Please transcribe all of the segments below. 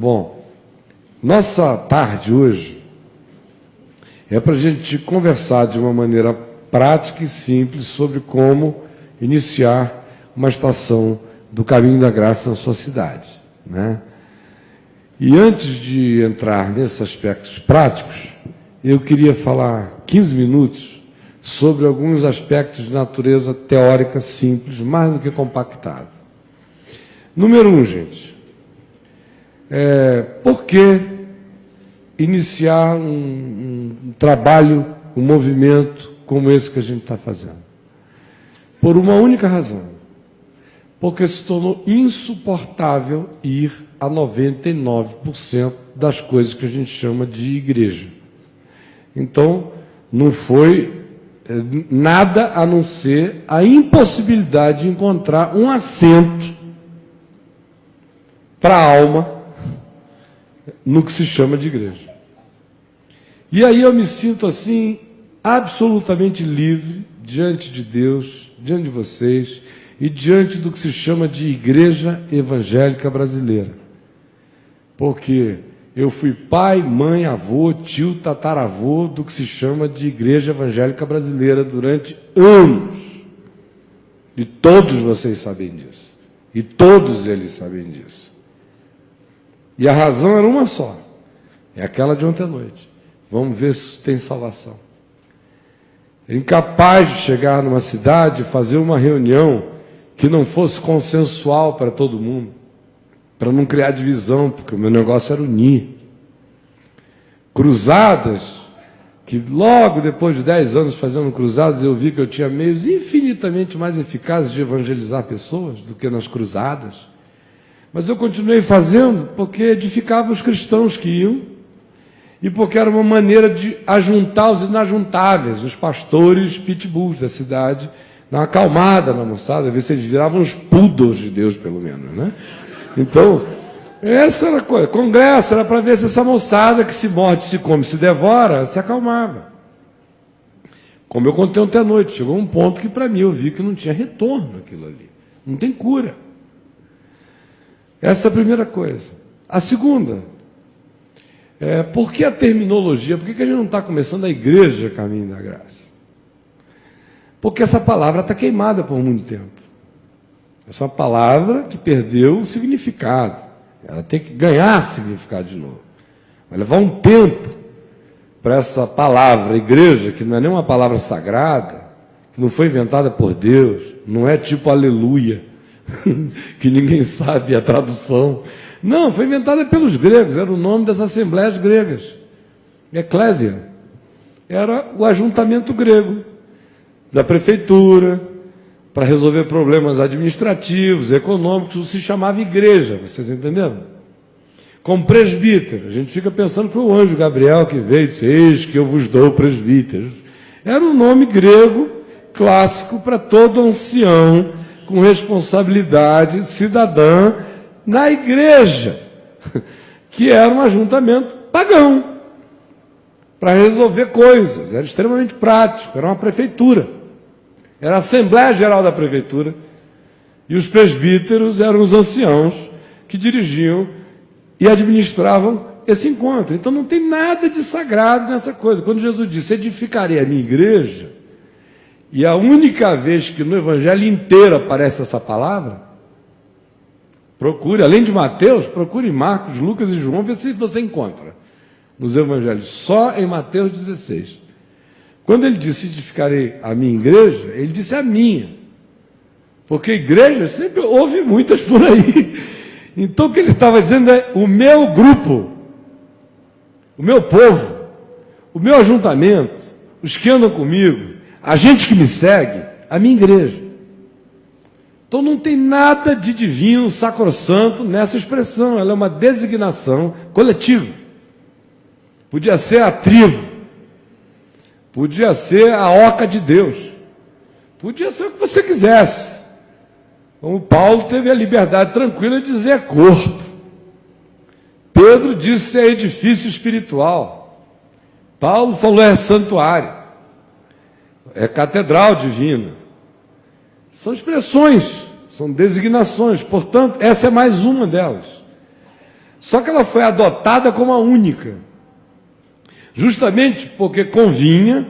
Bom, nossa tarde hoje é para a gente conversar de uma maneira prática e simples sobre como iniciar uma estação do Caminho da Graça na sua cidade, né? E antes de entrar nesses aspectos práticos, eu queria falar 15 minutos sobre alguns aspectos de natureza teórica simples, mais do que compactado. Número 1, gente. Por que iniciar um trabalho, um movimento como esse que a gente está fazendo? Por uma única razão. Porque se tornou insuportável ir a 99% das coisas que a gente chama de igreja. Então, não foi nada a não ser a impossibilidade de encontrar um assento para a alma no que se chama de igreja. E aí eu me sinto assim, absolutamente livre diante de Deus, diante de vocês e diante do que se chama de igreja evangélica brasileira. Porque eu fui pai, mãe, avô, tio, tataravô do que se chama de igreja evangélica brasileira durante anos. E todos vocês sabem disso. E todos eles sabem disso. E a razão era uma só. É aquela de ontem à noite. Vamos ver se tem salvação. Incapaz de chegar numa cidade e fazer uma reunião que não fosse consensual para todo mundo, para não criar divisão, porque o meu negócio era unir. Cruzadas, que logo depois de 10 anos fazendo cruzadas, eu vi que eu tinha meios infinitamente mais eficazes de evangelizar pessoas do que nas cruzadas. Mas eu continuei fazendo porque edificava os cristãos que iam e porque era uma maneira de ajuntar os inajuntáveis, os pastores pitbulls da cidade, dar uma acalmada na moçada, ver se eles viravam os poodles de Deus, pelo menos, né? Então, essa era a coisa. Congresso era para ver se essa moçada que se morde, se come, se devora, se acalmava. Como eu contei ontem à noite, chegou um ponto que para mim eu vi que não tinha retorno aquilo ali. Não tem cura. Essa é a primeira coisa. A segunda, por que a terminologia? Por que a gente não está começando a igreja Caminho da Graça? Porque essa palavra está queimada por muito tempo. Essa é uma palavra que perdeu o significado. Ela tem que ganhar significado de novo. Vai levar um tempo para essa palavra, igreja, que não é nem uma palavra sagrada, que não foi inventada por Deus, não é tipo aleluia, que ninguém sabe a tradução. Não, foi inventada pelos gregos, era o nome das assembleias gregas. Eclésia. Era o ajuntamento grego da prefeitura, para resolver problemas administrativos, econômicos, se chamava igreja, vocês entenderam? Como presbítero, a gente fica pensando que foi o anjo Gabriel que veio e disse, eis que eu vos dou presbíteros. Era um nome grego clássico para todo ancião com responsabilidade cidadã na igreja, que era um ajuntamento pagão, para resolver coisas, era extremamente prático, era uma prefeitura. Era a Assembleia Geral da Prefeitura, e os presbíteros eram os anciãos que dirigiam e administravam esse encontro. Então não tem nada de sagrado nessa coisa. Quando Jesus disse, edificarei a minha igreja, e a única vez que no Evangelho inteiro aparece essa palavra, procure, além de Mateus, procure Marcos, Lucas e João, vê se você encontra nos Evangelhos, só em Mateus 16. Quando ele disse, edificarei a minha igreja, ele disse a minha. Porque igreja sempre houve muitas por aí. Então o que ele estava dizendo é, o meu grupo, o meu povo, o meu ajuntamento, os que andam comigo, a gente que me segue, a minha igreja. Então não tem nada de divino, sacrossanto nessa expressão, ela é uma designação coletiva. Podia ser a tribo, podia ser a oca de Deus, podia ser o que você quisesse. Como Paulo teve a liberdade tranquila de dizer corpo. Pedro disse é edifício espiritual. Paulo falou é santuário, é catedral divina. São expressões, são designações, portanto, essa é mais uma delas. Só que ela foi adotada como a única, justamente porque convinha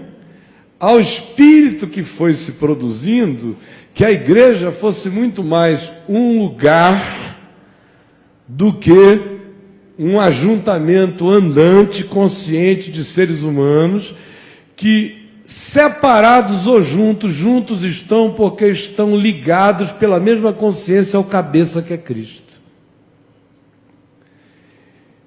ao espírito que foi se produzindo que a igreja fosse muito mais um lugar do que um ajuntamento andante, consciente de seres humanos que, separados ou juntos, juntos estão porque estão ligados pela mesma consciência ao cabeça que é Cristo.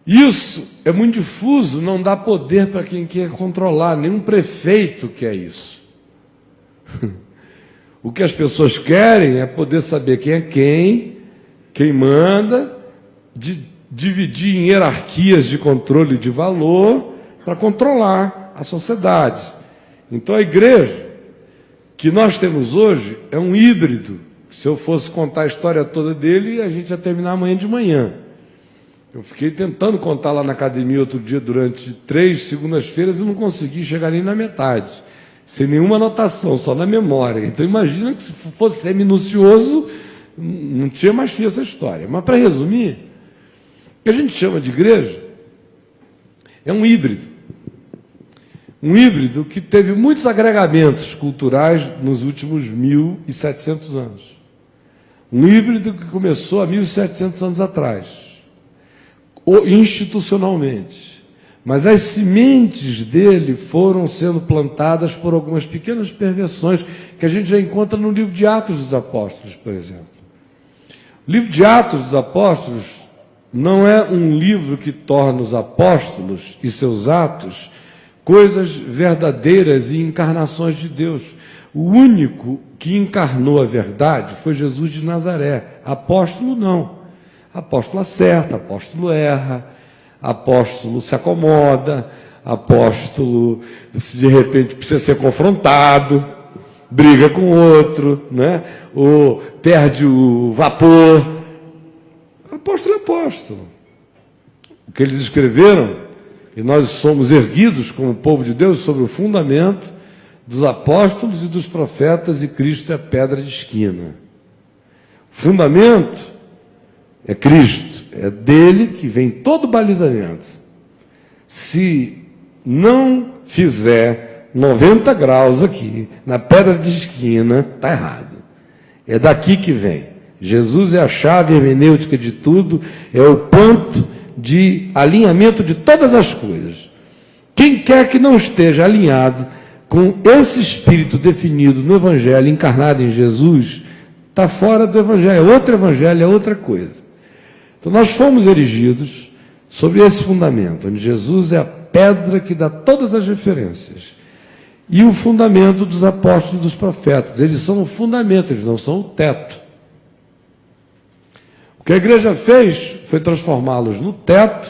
Isso é muito difuso, não dá poder para quem quer controlar, nenhum prefeito quer isso. O que as pessoas querem é poder saber quem é quem manda, dividir em hierarquias de controle de valor para controlar a sociedade. Então a igreja que nós temos hoje é um híbrido. Se eu fosse contar a história toda dele, a gente ia terminar amanhã de manhã. Eu fiquei tentando contar lá na academia outro dia, durante 3 segundas-feiras, e não consegui chegar nem na metade, sem nenhuma anotação, só na memória. Então imagina que se fosse ser minucioso, não tinha mais fio essa história. Mas para resumir, o que a gente chama de igreja é um híbrido. Um híbrido que teve muitos agregamentos culturais nos últimos 1.700 anos. Um híbrido que começou há 1.700 anos atrás, institucionalmente. Mas as sementes dele foram sendo plantadas por algumas pequenas perversões que a gente já encontra no livro de Atos dos Apóstolos, por exemplo. O livro de Atos dos Apóstolos não é um livro que torna os apóstolos e seus atos coisas verdadeiras e encarnações de Deus. O único que encarnou a verdade foi Jesus de Nazaré. Apóstolo não. Apóstolo acerta, apóstolo erra, apóstolo se acomoda, apóstolo, de repente, precisa ser confrontado, briga com outro, né? Ou perde o vapor. Apóstolo é apóstolo. O que eles escreveram, e nós somos erguidos como povo de Deus sobre o fundamento dos apóstolos e dos profetas, e Cristo é a pedra de esquina. O fundamento é Cristo, é dele que vem todo o balizamento. Se não fizer 90 graus aqui, na pedra de esquina, está errado. É daqui que vem. Jesus é a chave hermenêutica de tudo, é o ponto de alinhamento de todas as coisas. Quem quer que não esteja alinhado com esse espírito definido no Evangelho, encarnado em Jesus, está fora do Evangelho, é outro Evangelho, é outra coisa. Então nós fomos erigidos sobre esse fundamento, onde Jesus é a pedra que dá todas as referências. E o fundamento dos apóstolos e dos profetas. Eles são o fundamento, eles não são o teto. O que a igreja fez foi transformá-los no teto,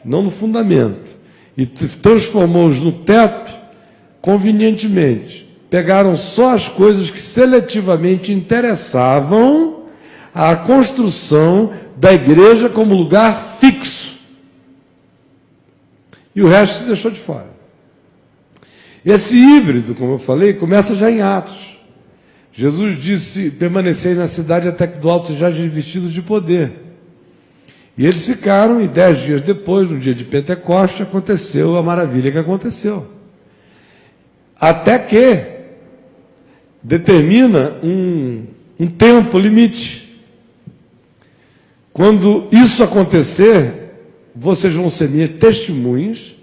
não no fundamento. E transformou-os no teto convenientemente. Pegaram só as coisas que seletivamente interessavam à construção da igreja como lugar fixo. E o resto se deixou de fora. Esse híbrido, como eu falei, começa já em Atos. Jesus disse: permanecei na cidade até que do alto sejais revestidos de poder. E eles ficaram, e 10 dias depois, no dia de Pentecoste, aconteceu a maravilha que aconteceu. Até que determina um tempo limite. Quando isso acontecer, vocês vão ser minhas testemunhas,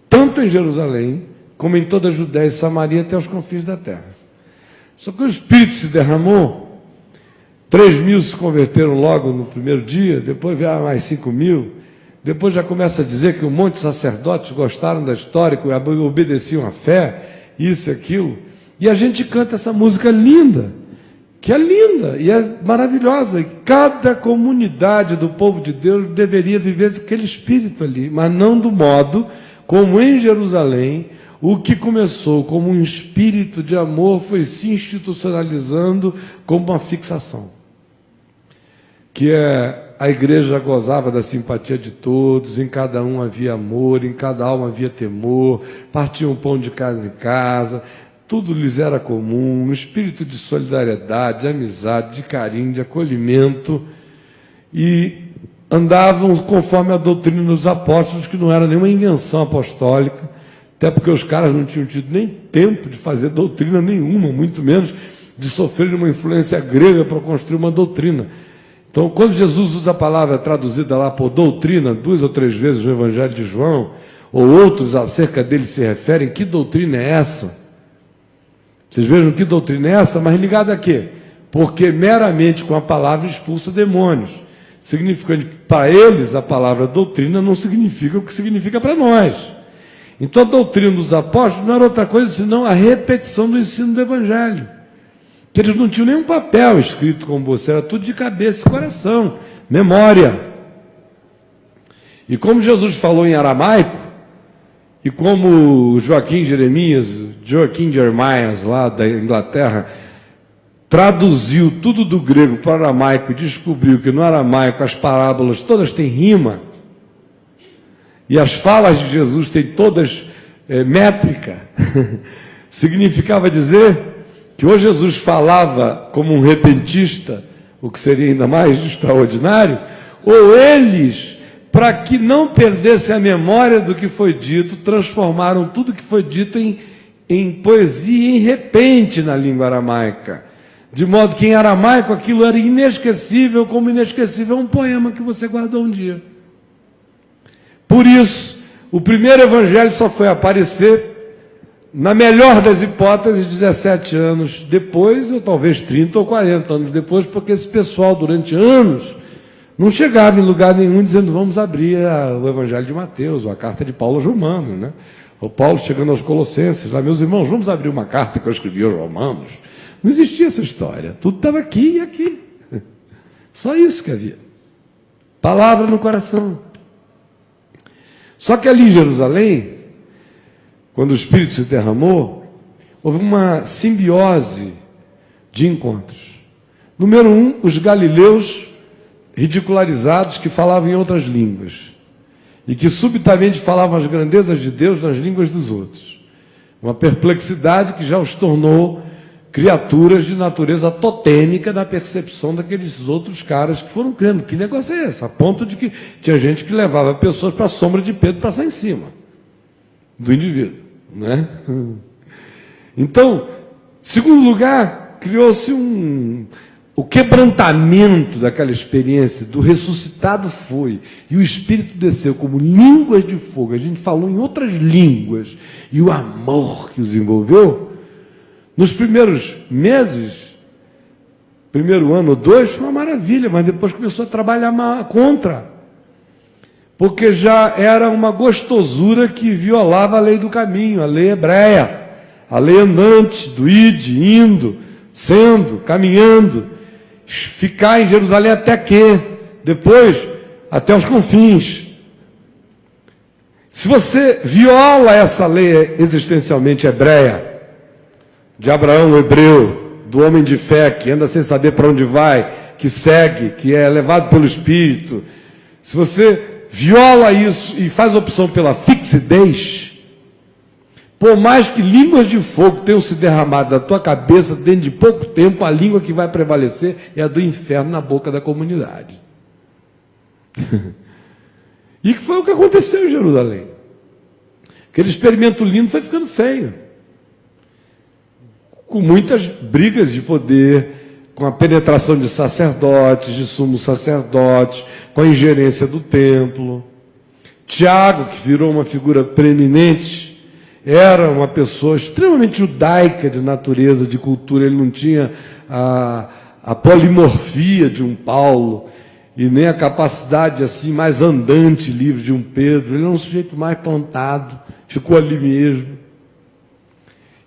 tanto em Jerusalém, como em toda a Judéia e Samaria, até os confins da terra. Só que o Espírito se derramou, 3.000 se converteram logo no primeiro dia, depois vieram mais 5.000, depois já começa a dizer que um monte de sacerdotes gostaram da história, que obedeciam à fé, isso e aquilo, e a gente canta essa música linda, que é linda e é maravilhosa, e cada comunidade do povo de Deus deveria viver aquele espírito ali, mas não do modo como em Jerusalém, o que começou como um espírito de amor foi se institucionalizando como uma fixação, que é a igreja gozava da simpatia de todos, em cada um havia amor, em cada alma havia temor, partiam pão de casa em casa, tudo lhes era comum, um espírito de solidariedade, de amizade, de carinho, de acolhimento. E andavam conforme a doutrina dos apóstolos, que não era nenhuma invenção apostólica, até porque os caras não tinham tido nem tempo de fazer doutrina nenhuma, muito menos de sofrer uma influência grega para construir uma doutrina. Então, quando Jesus usa a palavra traduzida lá por doutrina, 2 ou 3 vezes no Evangelho de João, ou outros acerca dele se referem, que doutrina é essa? Vocês vejam que doutrina é essa, mas ligada a quê? Porque meramente com a palavra expulsa demônios. Significando que para eles a palavra doutrina não significa o que significa para nós. Então a doutrina dos apóstolos não era outra coisa senão a repetição do ensino do Evangelho. Que eles não tinham nenhum papel escrito como você, era tudo de cabeça e coração, memória. E como Jesus falou em aramaico, e como Joaquim Jeremias lá da Inglaterra, traduziu tudo do grego para o aramaico e descobriu que no aramaico as parábolas todas têm rima, e as falas de Jesus têm todas métrica, significava dizer que ou Jesus falava como um repentista, o que seria ainda mais extraordinário, ou eles, para que não perdesse a memória do que foi dito, transformaram tudo que foi dito em poesia, em repente na língua aramaica. De modo que em aramaico aquilo era inesquecível, como inesquecível um poema que você guardou um dia. Por isso, o primeiro evangelho só foi aparecer, na melhor das hipóteses, 17 anos depois, ou talvez 30 ou 40 anos depois, porque esse pessoal, durante anos, não chegava em lugar nenhum dizendo, vamos abrir o evangelho de Mateus, ou a carta de Paulo aos Romanos, né? O Paulo chegando aos Colossenses, lá, meus irmãos, vamos abrir uma carta que eu escrevi aos Romanos. Não existia essa história, tudo estava aqui e aqui. Só isso que havia. Palavra no coração. Só que ali em Jerusalém, quando o Espírito se derramou, houve uma simbiose de encontros. Número 1, os galileus ridicularizados que falavam em outras línguas e que subitamente falavam as grandezas de Deus nas línguas dos outros. Uma perplexidade que já os tornou criaturas de natureza totêmica na percepção daqueles outros caras que foram crendo. Que negócio é esse? A ponto de que tinha gente que levava pessoas para a sombra de Pedro para sair em cima do indivíduo, né? Então, segundo lugar, criou-se o quebrantamento daquela experiência do ressuscitado foi, e o Espírito desceu como línguas de fogo. A gente falou em outras línguas, e o amor que os envolveu, nos primeiros meses, primeiro ano ou 2, foi uma maravilha, mas depois começou a trabalhar contra, porque já era uma gostosura que violava a lei do caminho, a lei hebreia, a lei andante, do ide, indo, sendo, caminhando, ficar em Jerusalém até que, depois, até os confins. Se você viola essa lei existencialmente hebreia, de Abraão, o hebreu, do homem de fé, que anda sem saber para onde vai, que segue, que é levado pelo Espírito, se você viola isso e faz opção pela fixidez, por mais que línguas de fogo tenham se derramado da tua cabeça, dentro de pouco tempo, a língua que vai prevalecer é a do inferno na boca da comunidade. E que foi o que aconteceu em Jerusalém. Aquele experimento lindo foi ficando feio, com muitas brigas de poder, com a penetração de sacerdotes, de sumos sacerdotes, com a ingerência do templo. Tiago, que virou uma figura preeminente, era uma pessoa extremamente judaica de natureza, de cultura. Ele não tinha a polimorfia de um Paulo, e nem a capacidade assim mais andante, livre de um Pedro. Ele era um sujeito mais plantado, ficou ali mesmo.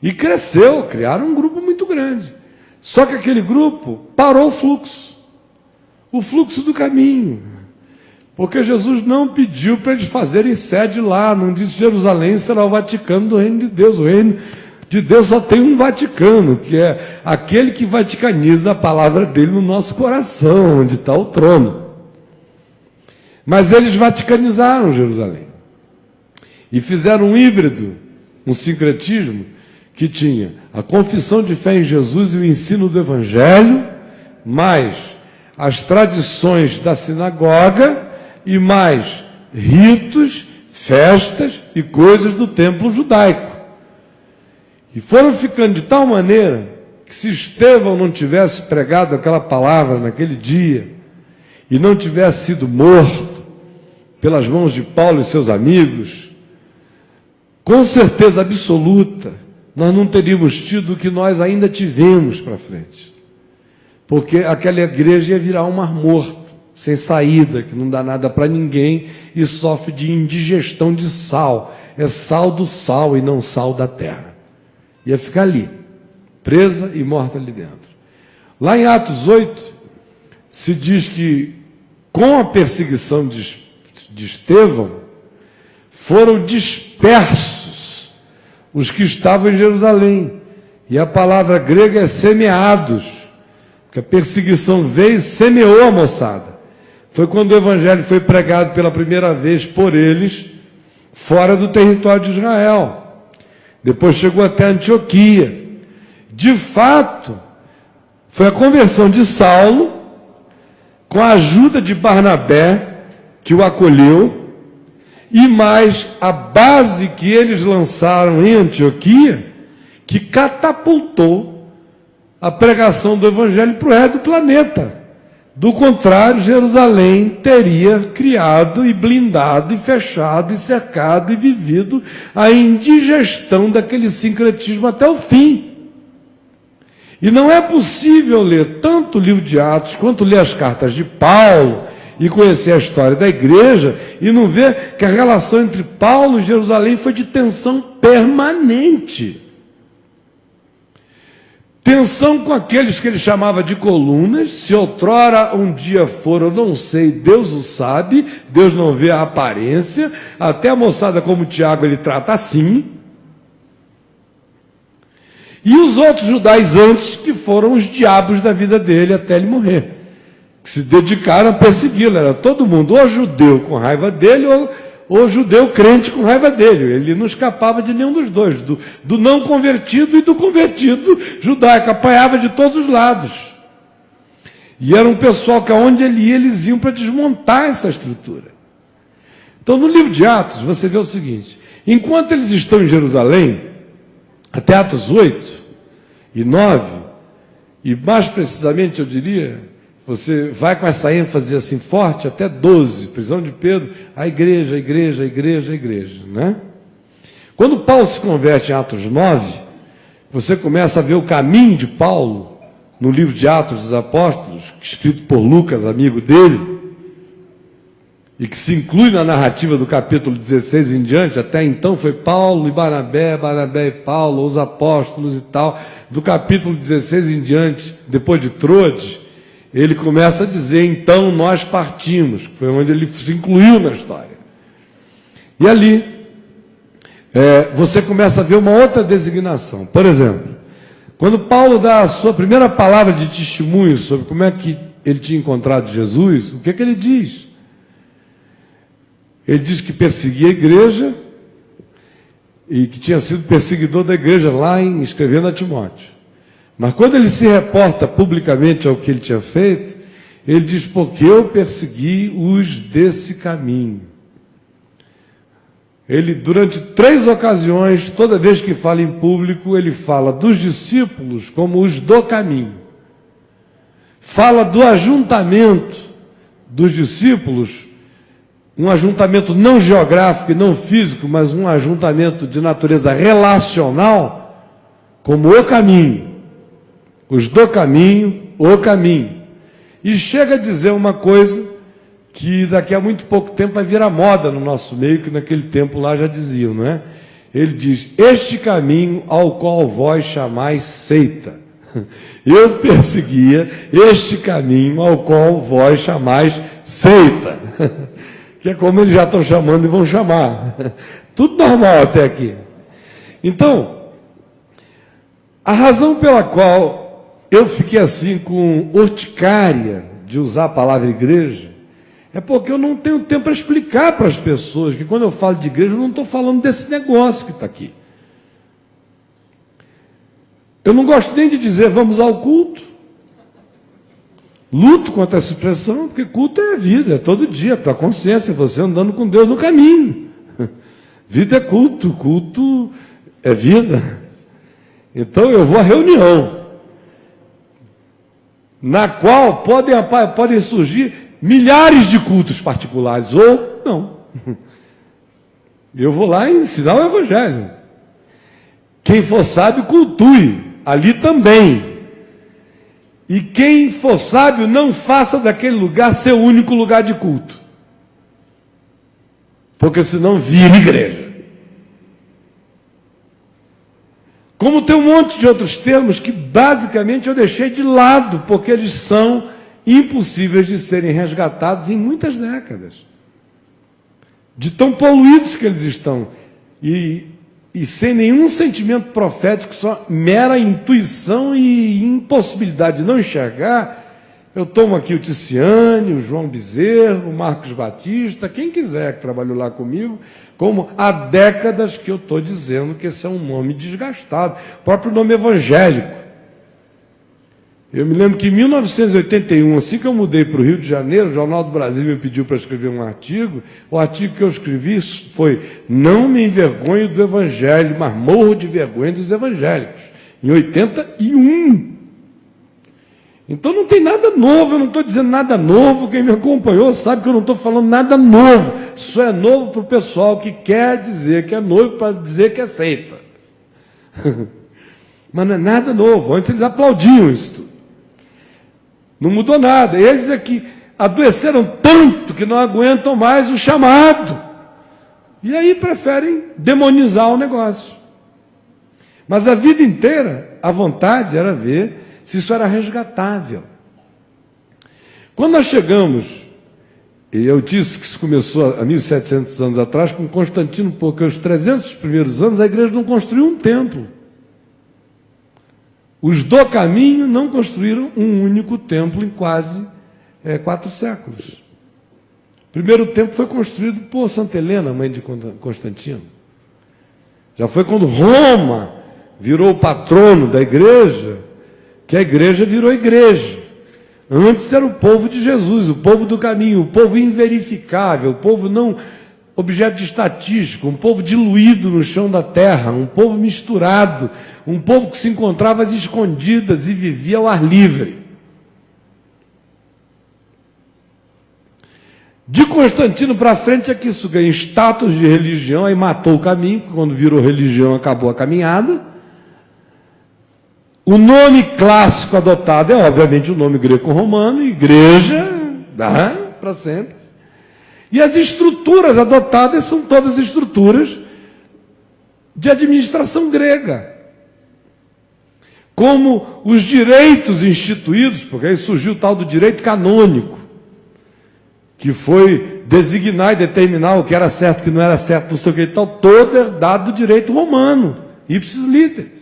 E cresceu, criaram um grupo muito grande. Só que aquele grupo parou o fluxo do caminho. Porque Jesus não pediu para eles fazerem sede lá, não disse Jerusalém será o Vaticano do reino de Deus. O reino de Deus só tem um Vaticano, que é aquele que vaticaniza a palavra dele no nosso coração, onde está o trono. Mas eles vaticanizaram Jerusalém. E fizeram um híbrido, um sincretismo, que tinha a confissão de fé em Jesus e o ensino do Evangelho, mais as tradições da sinagoga, e mais ritos, festas e coisas do templo judaico. E foram ficando de tal maneira que, se Estevão não tivesse pregado aquela palavra naquele dia e não tivesse sido morto pelas mãos de Paulo e seus amigos, com certeza absoluta, nós não teríamos tido o que nós ainda tivemos para frente. Porque aquela igreja ia virar um mar morto, sem saída, que não dá nada para ninguém e sofre de indigestão de sal. É sal do sal e não sal da terra. Ia ficar ali, presa e morta ali dentro. Lá em Atos 8, se diz que com a perseguição de Estevão, foram dispersos os que estavam em Jerusalém. E a palavra grega é semeados, porque a perseguição veio e semeou a moçada. Foi quando o evangelho foi pregado pela primeira vez por eles, fora do território de Israel. Depois chegou até Antioquia. De fato, foi a conversão de Saulo, com a ajuda de Barnabé, que o acolheu, e mais a base que eles lançaram em Antioquia, que catapultou a pregação do evangelho para o resto do planeta. Do contrário, Jerusalém teria criado e blindado e fechado e cercado e vivido a indigestão daquele sincretismo até o fim. E não é possível ler tanto o livro de Atos quanto ler as cartas de Paulo e conhecer a história da igreja e não ver que a relação entre Paulo e Jerusalém foi de tensão permanente. Tensão com aqueles que ele chamava de colunas. Se outrora um dia for, eu não sei, Deus o sabe, Deus não vê a aparência, até a moçada como Tiago ele trata assim. E os outros judaizantes, que foram os diabos da vida dele até ele morrer, que se dedicaram a persegui-lo. Era todo mundo, ou judeu com raiva dele, ou judeu crente com raiva dele. Ele não escapava de nenhum dos dois, do não convertido e do convertido judaico, apanhava de todos os lados. E era um pessoal que aonde ele ia, eles iam para desmontar essa estrutura. Então, no livro de Atos, você vê o seguinte: enquanto eles estão em Jerusalém, até Atos 8 e 9, e mais precisamente eu diria, você vai com essa ênfase assim forte, até 12, prisão de Pedro, a igreja, a igreja, a igreja, a igreja, né? Quando Paulo se converte em Atos 9, você começa a ver o caminho de Paulo, no livro de Atos dos Apóstolos, escrito por Lucas, amigo dele, e que se inclui na narrativa do capítulo 16 em diante. Até então foi Paulo e Barnabé, Barnabé e Paulo, os apóstolos e tal. Do capítulo 16 em diante, depois de Troade, ele começa a dizer, então nós partimos, que foi onde ele se incluiu na história. E ali, você começa a ver uma outra designação. Por exemplo, quando Paulo dá a sua primeira palavra de testemunho sobre como é que ele tinha encontrado Jesus, o que é que ele diz? Ele diz que perseguia a igreja e que tinha sido perseguidor da igreja lá escrevendo a Timóteo. Mas quando ele se reporta publicamente ao que ele tinha feito, ele diz, porque eu persegui os desse caminho. Ele, durante 3 ocasiões, toda vez que fala em público, ele fala dos discípulos como os do caminho. Fala do ajuntamento dos discípulos, um ajuntamento não geográfico e não físico, mas um ajuntamento de natureza relacional, como o caminho. Os do caminho, o caminho. E chega a dizer uma coisa que daqui a muito pouco tempo vai virar moda no nosso meio, que naquele tempo lá já diziam, não é? Ele diz, este caminho ao qual vós chamais seita. Eu perseguia este caminho ao qual vós chamais seita. Que é como eles já estão chamando e vão chamar. Tudo normal até aqui. Então, a razão pela qual eu fiquei assim com urticária de usar a palavra igreja, é porque eu não tenho tempo para explicar para as pessoas que quando eu falo de igreja, eu não estou falando desse negócio que está aqui. Eu não gosto nem de dizer vamos ao culto. Luto contra essa expressão, porque culto é vida, é todo dia, a tua consciência, você andando com Deus no caminho. Vida é culto, culto é vida. Então eu vou à reunião, na qual podem surgir milhares de cultos particulares, ou não. Eu vou lá ensinar o Evangelho. Quem for sábio, cultue, ali também. E quem for sábio, não faça daquele lugar seu único lugar de culto. Porque senão vira igreja. Como tem um monte de outros termos que basicamente eu deixei de lado, porque eles são impossíveis de serem resgatados em muitas décadas. De tão poluídos que eles estão. E sem nenhum sentimento profético, só mera intuição e impossibilidade de não enxergar, eu tomo aqui o Ticiane, o João Bezerro, o Marcos Batista, quem quiser que trabalhou lá comigo, como há décadas que eu estou dizendo que esse é um nome desgastado, o próprio nome evangélico. Eu me lembro que em 1981, assim que eu mudei para o Rio de Janeiro, o Jornal do Brasil me pediu para escrever um artigo. O artigo que eu escrevi foi: não me envergonho do Evangelho, mas morro de vergonha dos evangélicos, em 81. Então não tem nada novo, eu não estou dizendo nada novo. Quem me acompanhou sabe que eu não estou falando nada novo. Isso é novo para o pessoal que quer dizer que é novo para dizer que aceita. Mas não é nada novo. Antes eles aplaudiam isso tudo. Não mudou nada. Eles é que adoeceram tanto que não aguentam mais o chamado. E aí preferem demonizar o negócio. Mas a vida inteira, a vontade era ver se isso era resgatável. Quando nós chegamos, e eu disse que isso começou há 1.700 anos atrás, com Constantino, porque os 300 primeiros anos a igreja não construiu um templo. Os do caminho não construíram um único templo em quase 4 séculos. O primeiro templo foi construído por Santa Helena, mãe de Constantino. Já foi quando Roma virou o patrono da igreja, que a igreja virou igreja. Antes era o povo de Jesus, o povo do caminho, o povo inverificável, o povo não objeto de estatística, um povo diluído no chão da terra, um povo misturado, um povo que se encontrava às escondidas e vivia ao ar livre. De Constantino para frente é que isso ganha status de religião, aí matou o caminho, quando virou religião acabou a caminhada. O nome clássico adotado é, obviamente, o nome greco-romano, igreja, dá para sempre. E as estruturas adotadas são todas estruturas de administração grega. Como os direitos instituídos, porque aí surgiu o tal do direito canônico, que foi designar e determinar o que era certo e o que não era certo, não sei o que e tal, todo herdado do direito romano, ipsis literis.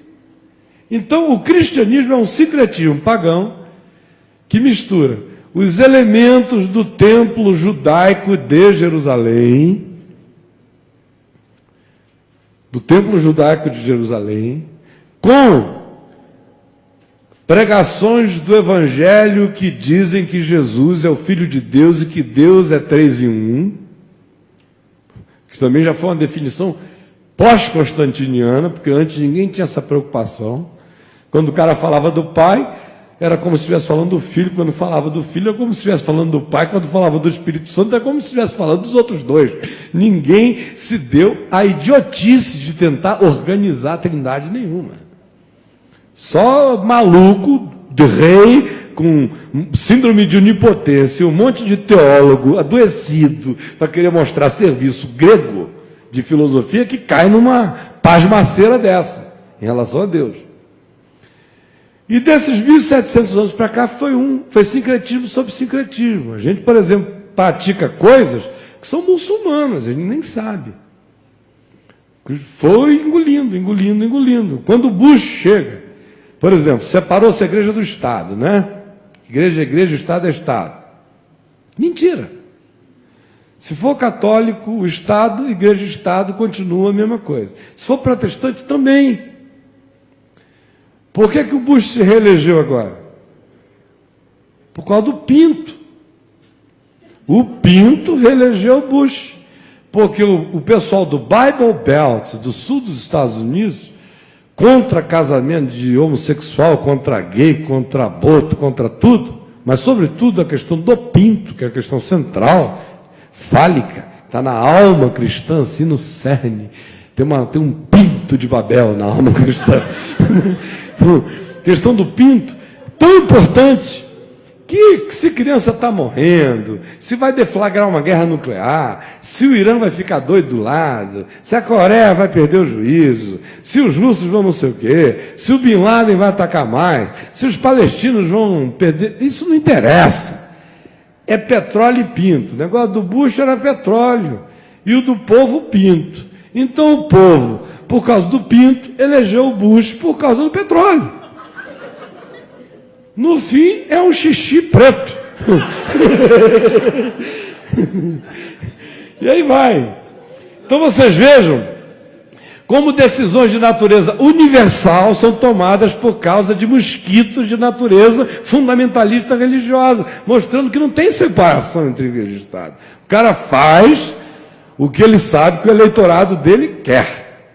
Então, o cristianismo é um sincretismo pagão que mistura os elementos do templo judaico de Jerusalém, com pregações do Evangelho que dizem que Jesus é o Filho de Deus e que Deus é 3 em 1, que também já foi uma definição pós-constantiniana, porque antes ninguém tinha essa preocupação. Quando o cara falava do Pai, era como se estivesse falando do Filho. Quando falava do Filho, era como se estivesse falando do Pai. Quando falava do Espírito Santo, era como se estivesse falando dos outros dois. Ninguém se deu à idiotice de tentar organizar a trindade nenhuma. Só maluco, de rei, com síndrome de onipotência, um monte de teólogo adoecido para querer mostrar serviço grego de filosofia que cai numa pasmaceira dessa, em relação a Deus. E desses 1.700 anos para cá foi sincretismo sobre sincretismo. A gente, por exemplo, pratica coisas que são muçulmanas, a gente nem sabe. Foi engolindo. Quando o Bush chega, por exemplo, separou-se a igreja do Estado, né? Igreja é igreja, Estado é Estado. Mentira. Se for católico, o Estado, igreja e Estado continua a mesma coisa. Se for protestante, também. Por que o Bush se reelegeu agora? Por causa do Pinto. O Pinto reelegeu Bush. Porque o pessoal do Bible Belt, do sul dos Estados Unidos, contra casamento de homossexual, contra gay, contra aborto, contra tudo, mas sobretudo a questão do Pinto, que é a questão central, fálica, está na alma cristã, assim no cerne. Tem um pinto de Babel na alma cristã. Então, questão do pinto, tão importante, que se criança está morrendo, se vai deflagrar uma guerra nuclear, se o Irã vai ficar doido do lado, se a Coreia vai perder o juízo, se os russos vão não sei o quê, se o Bin Laden vai atacar mais, se os palestinos vão perder, isso não interessa. É petróleo e pinto. O negócio do Bush era petróleo e o do povo pinto. Então o povo, por causa do pinto, elegeu o Bush por causa do petróleo. No fim, é um xixi preto. E aí vai. Então vocês vejam como decisões de natureza universal são tomadas por causa de mosquitos de natureza fundamentalista religiosa, mostrando que não tem separação entre igreja e Estado. O cara faz o que ele sabe que o eleitorado dele quer.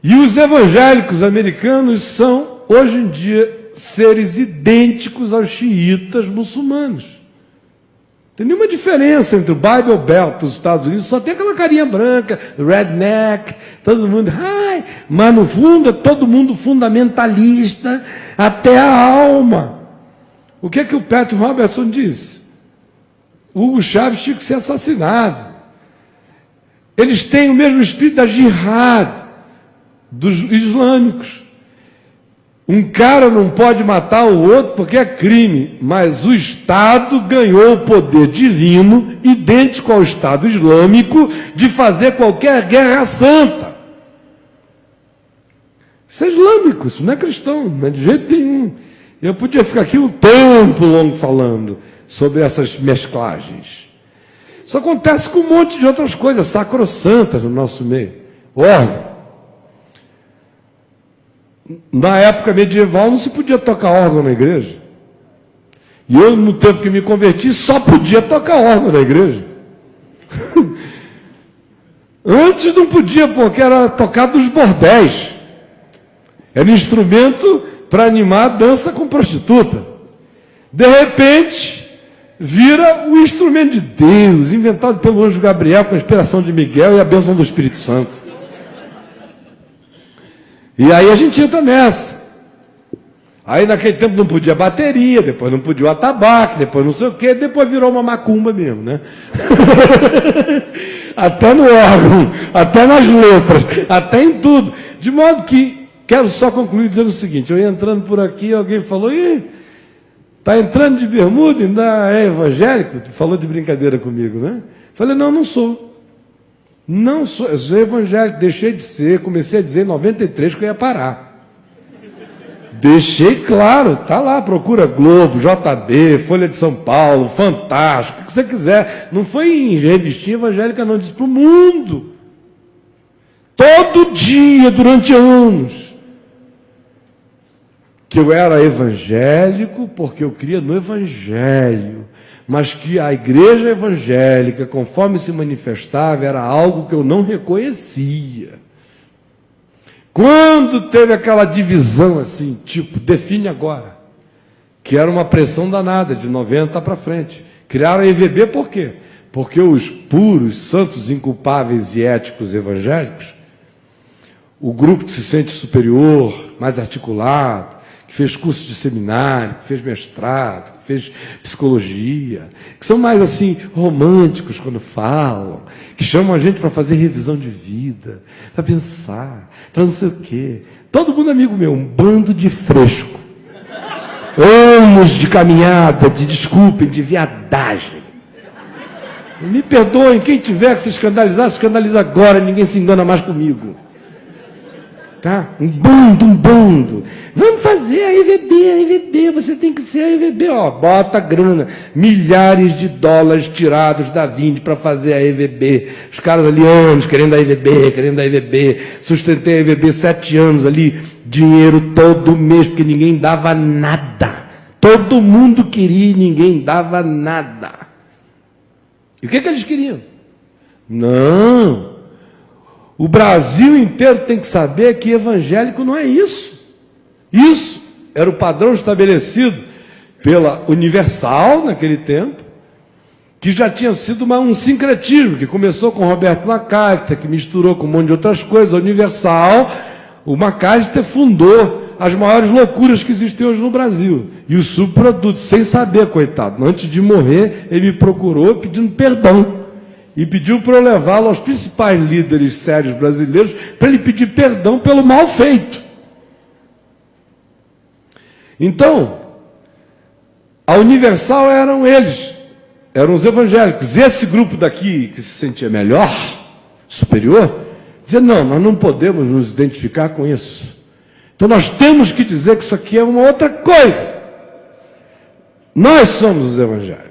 E os evangélicos americanos são, hoje em dia, seres idênticos aos xiitas muçulmanos. Não tem nenhuma diferença entre o Bible Belt dos Estados Unidos, só tem aquela carinha branca, redneck, todo mundo, ai, mas no fundo é todo mundo fundamentalista até a alma. O que é que o Pat Robertson disse? Hugo Chávez tinha que ser assassinado. Eles têm o mesmo espírito da jihad dos islâmicos. Um cara não pode matar o outro porque é crime, mas o Estado ganhou o poder divino, idêntico ao Estado Islâmico, de fazer qualquer guerra santa. Isso é islâmico, isso não é cristão, não é de jeito nenhum. Eu podia ficar aqui um tempo longo falando sobre essas mesclagens. Isso acontece com um monte de outras coisas sacrossantas no nosso meio. Órgão. Na época medieval não se podia tocar órgão na igreja. E eu, no tempo que me converti, só podia tocar órgão na igreja. Antes não podia, porque era tocado nos bordéis. Era instrumento para animar a dança com prostituta. De repente, vira o instrumento de Deus, inventado pelo anjo Gabriel com a inspiração de Miguel e a bênção do Espírito Santo. E aí a gente entra nessa. Aí naquele tempo não podia bateria, depois não podia o atabaque, depois não sei o quê, depois virou uma macumba mesmo, né? Até no órgão, até nas letras, até em tudo. De modo que, quero só concluir dizendo o seguinte, eu ia entrando por aqui, alguém falou, está entrando de bermuda, ainda é evangélico? Falou de brincadeira comigo, né? Falei, não, não sou. Não sou, eu sou evangélico, deixei de ser, comecei a dizer em 93 que eu ia parar. Deixei claro, tá lá, procura Globo, JB, Folha de São Paulo, Fantástico, o que você quiser. Não foi em revistinha evangélica, não, disse para o mundo. Todo dia, durante anos. Que eu era evangélico porque eu cria no evangelho. Mas que a igreja evangélica, conforme se manifestava, era algo que eu não reconhecia. Quando teve aquela divisão assim, tipo, define agora, que era uma pressão danada, de 90 para frente. Criaram a EVB por quê? Porque os puros, santos, inculpáveis e éticos evangélicos, o grupo que se sente superior, mais articulado, que fez curso de seminário, que fez mestrado, que fez psicologia, que são mais assim românticos quando falam, que chamam a gente para fazer revisão de vida, para pensar, para não sei o quê. Todo mundo amigo meu, um bando de fresco. Anos de caminhada, desculpem, de viadagem. Me perdoem, quem tiver que se escandaliza agora, ninguém se engana mais comigo. Tá? Um bando. Vamos fazer a EVB, você tem que ser a EVB. Ó, bota grana, milhares de dólares tirados da Vinde para fazer a EVB. Os caras ali anos querendo a EVB. Sustentei a EVB 7 anos ali, dinheiro todo mês, porque ninguém dava nada. Todo mundo queria e ninguém dava nada. E o que eles queriam? Não. O Brasil inteiro tem que saber que evangélico não é isso. Isso era o padrão estabelecido pela Universal, naquele tempo, que já tinha sido um sincretismo, que começou com Roberto Macalester, que misturou com um monte de outras coisas. A Universal, o Macalester fundou as maiores loucuras que existem hoje no Brasil. E os subprodutos, sem saber, coitado. Antes de morrer, ele me procurou pedindo perdão. E pediu para eu levá-lo aos principais líderes sérios brasileiros para ele pedir perdão pelo mal feito. Então, a Universal eram eles, eram os evangélicos. Esse grupo daqui, que se sentia melhor, superior, dizia, não, nós não podemos nos identificar com isso. Então nós temos que dizer que isso aqui é uma outra coisa. Nós somos os evangélicos.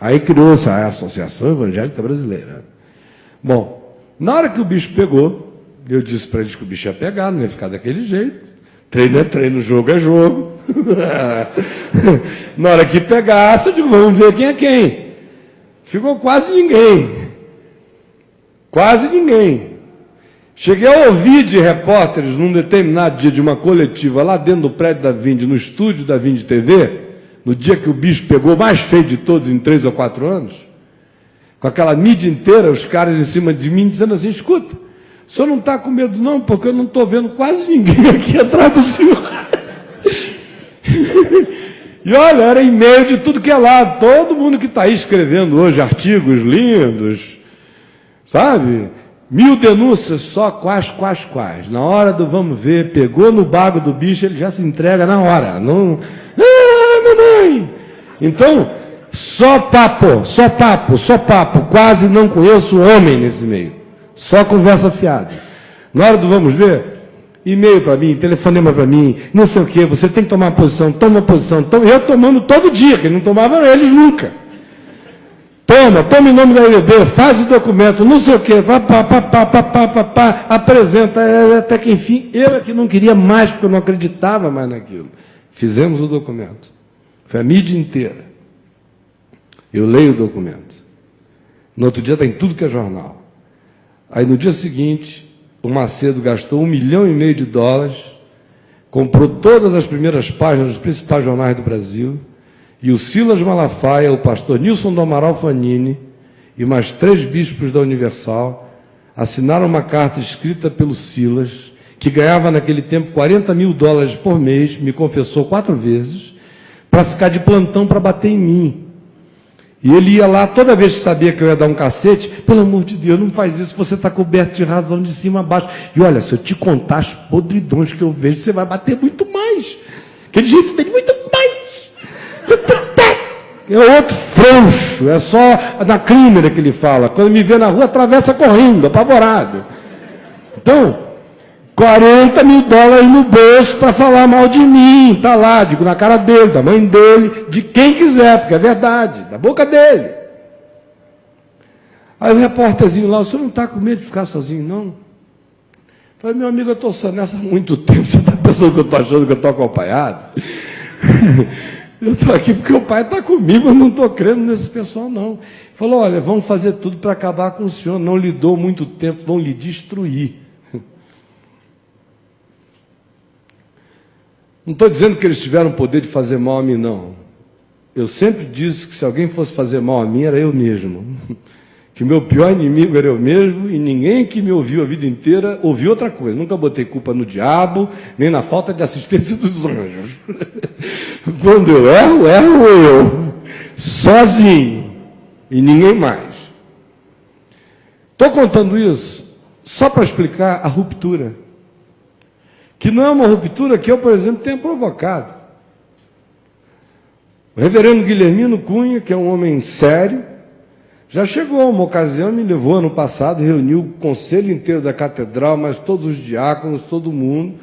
Aí criou-se a Associação Evangélica Brasileira. Bom, na hora que o bicho pegou, eu disse para eles que o bicho ia pegar, não ia ficar daquele jeito. Treino é treino, jogo é jogo. Na hora que pegasse, eu digo, vamos ver quem é quem. Ficou quase ninguém. Quase ninguém. Cheguei a ouvir de repórteres, num determinado dia de uma coletiva, lá dentro do prédio da Vind, no estúdio da Vind TV, no dia que o bicho pegou, mais feio de todos, em 3 ou 4 anos, com aquela mídia inteira, os caras em cima de mim, dizendo assim, escuta, o senhor não está com medo não, porque eu não estou vendo quase ninguém aqui atrás do senhor. E olha, era e-mail de tudo que é lado, todo mundo que está aí escrevendo hoje artigos lindos, sabe? 1000 denúncias só, quais. Na hora do vamos ver, pegou no bago do bicho, ele já se entrega na hora. Não... Ah, mamãe! Então, só papo. Quase não conheço homem nesse meio. Só conversa fiada. Na hora do vamos ver, e-mail para mim, telefonema para mim, não sei o quê, você tem que tomar uma posição, toma uma posição. Eu tomando todo dia, que não tomavam eles nunca. Toma o nome da IBB, faz o documento, não sei o quê, apresenta, até que enfim, eu é que não queria mais, porque eu não acreditava mais naquilo. Fizemos o documento. Foi a mídia inteira. Eu leio o documento. No outro dia está em tudo que é jornal. Aí no dia seguinte, o Macedo gastou $1,5 milhão, comprou todas as primeiras páginas dos principais jornais do Brasil, e o Silas Malafaia, o pastor Nilson do Amaral Fanini e mais 3 bispos da Universal assinaram uma carta escrita pelo Silas, que ganhava naquele tempo $40 mil por mês, me confessou 4 vezes, para ficar de plantão para bater em mim. E ele ia lá, toda vez que sabia que eu ia dar um cacete, pelo amor de Deus, não faz isso, você está coberto de razão de cima a baixo. E olha, se eu te contar as podridões que eu vejo, você vai bater muito mais. Aquele jeito tem muito mais. É outro frouxo, é só na clínica que ele fala. Quando me vê na rua, atravessa correndo, apavorado. Então, $40 mil no bolso para falar mal de mim. Está lá, digo na cara dele, da mãe dele, de quem quiser, porque é verdade, da boca dele. Aí o repórterzinho lá, o senhor não está com medo de ficar sozinho, não? Eu falei, meu amigo, eu estou só nessa há muito tempo, você está pensando que eu estou achando que eu estou acompanhado? Eu estou aqui porque o pai está comigo, eu não estou crendo nesse pessoal, não. Falou, olha, vamos fazer tudo para acabar com o senhor, não lhe dou muito tempo, vão lhe destruir. Não estou dizendo que eles tiveram o poder de fazer mal a mim, não. Eu sempre disse que se alguém fosse fazer mal a mim, era eu mesmo. Que o meu pior inimigo era eu mesmo, e ninguém que me ouviu a vida inteira ouviu outra coisa. Nunca botei culpa no diabo, nem na falta de assistência dos anjos. Quando eu erro eu. Sozinho. E ninguém mais. Estou contando isso só para explicar a ruptura. Que não é uma ruptura que eu, por exemplo, tenha provocado. O reverendo Guilhermino Cunha, que é um homem sério, já chegou a uma ocasião, me levou ano passado, reuniu o conselho inteiro da catedral, mas todos os diáconos, todo mundo,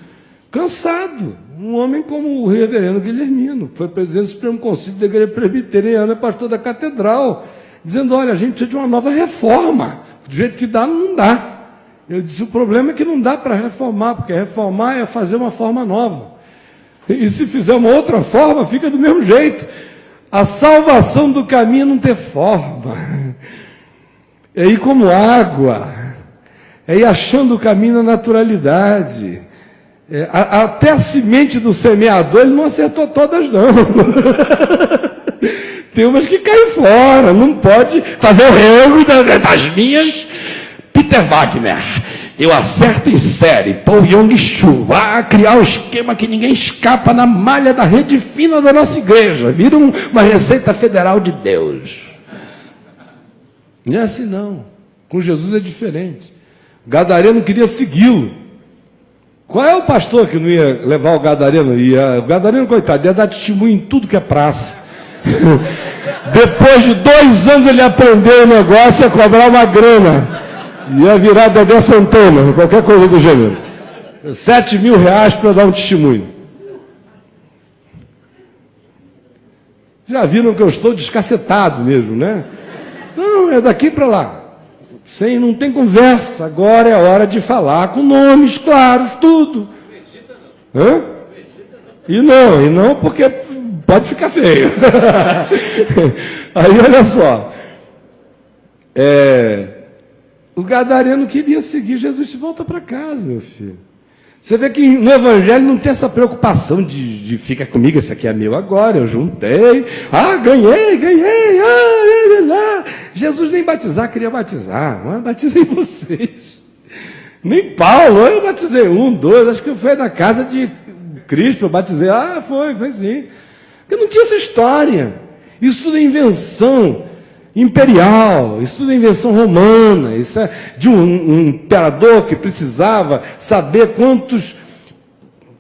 cansado. Um homem como o reverendo Guilhermino, que foi presidente do Supremo Conselho da Igreja Presbiteriana, pastor da catedral, dizendo, olha, a gente precisa de uma nova reforma. Do jeito que dá, não dá. Eu disse, o problema é que não dá para reformar, porque reformar é fazer uma forma nova. E se fizer uma outra forma, fica do mesmo jeito. A salvação do caminho é não ter forma. É ir como água. É ir achando o caminho na naturalidade. Até a semente do semeador, ele não acertou todas, não. Tem umas que caem fora. Não pode fazer o rego das minhas. Peter Wagner. Eu acerto em série, Paul Yong-Chu, criar um esquema que ninguém escapa na malha da rede fina da nossa igreja, vira uma receita federal de Deus. Não é assim não, com Jesus é diferente. O gadareno queria segui-lo. Qual é o pastor que não ia levar o gadareno? O gadareno, coitado, ia dar testemunho em tudo que é praça. Depois de 2 anos ele aprendeu o negócio a cobrar uma grana. Ia virar Dedé Santana, qualquer coisa do gênero. 7 mil reais para dar um testemunho. Já viram que eu estou descacetado mesmo, né? Não, é daqui para lá. Não tem conversa. Agora é a hora de falar com nomes claros, tudo. Hã? E não, porque pode ficar feio. Aí, olha só. O gadareno queria seguir Jesus de volta para casa, meu filho. Você vê que no Evangelho não tem essa preocupação de fica comigo, esse aqui é meu agora, eu juntei, ganhei, Jesus nem batizar, queria batizar, mas batizei vocês. Nem Paulo, eu batizei 1, 2, acho que foi na casa de Cristo, eu batizei, foi sim. Porque não tinha essa história, isso tudo é invenção imperial, isso tudo é invenção romana, isso é de um imperador que precisava saber quantos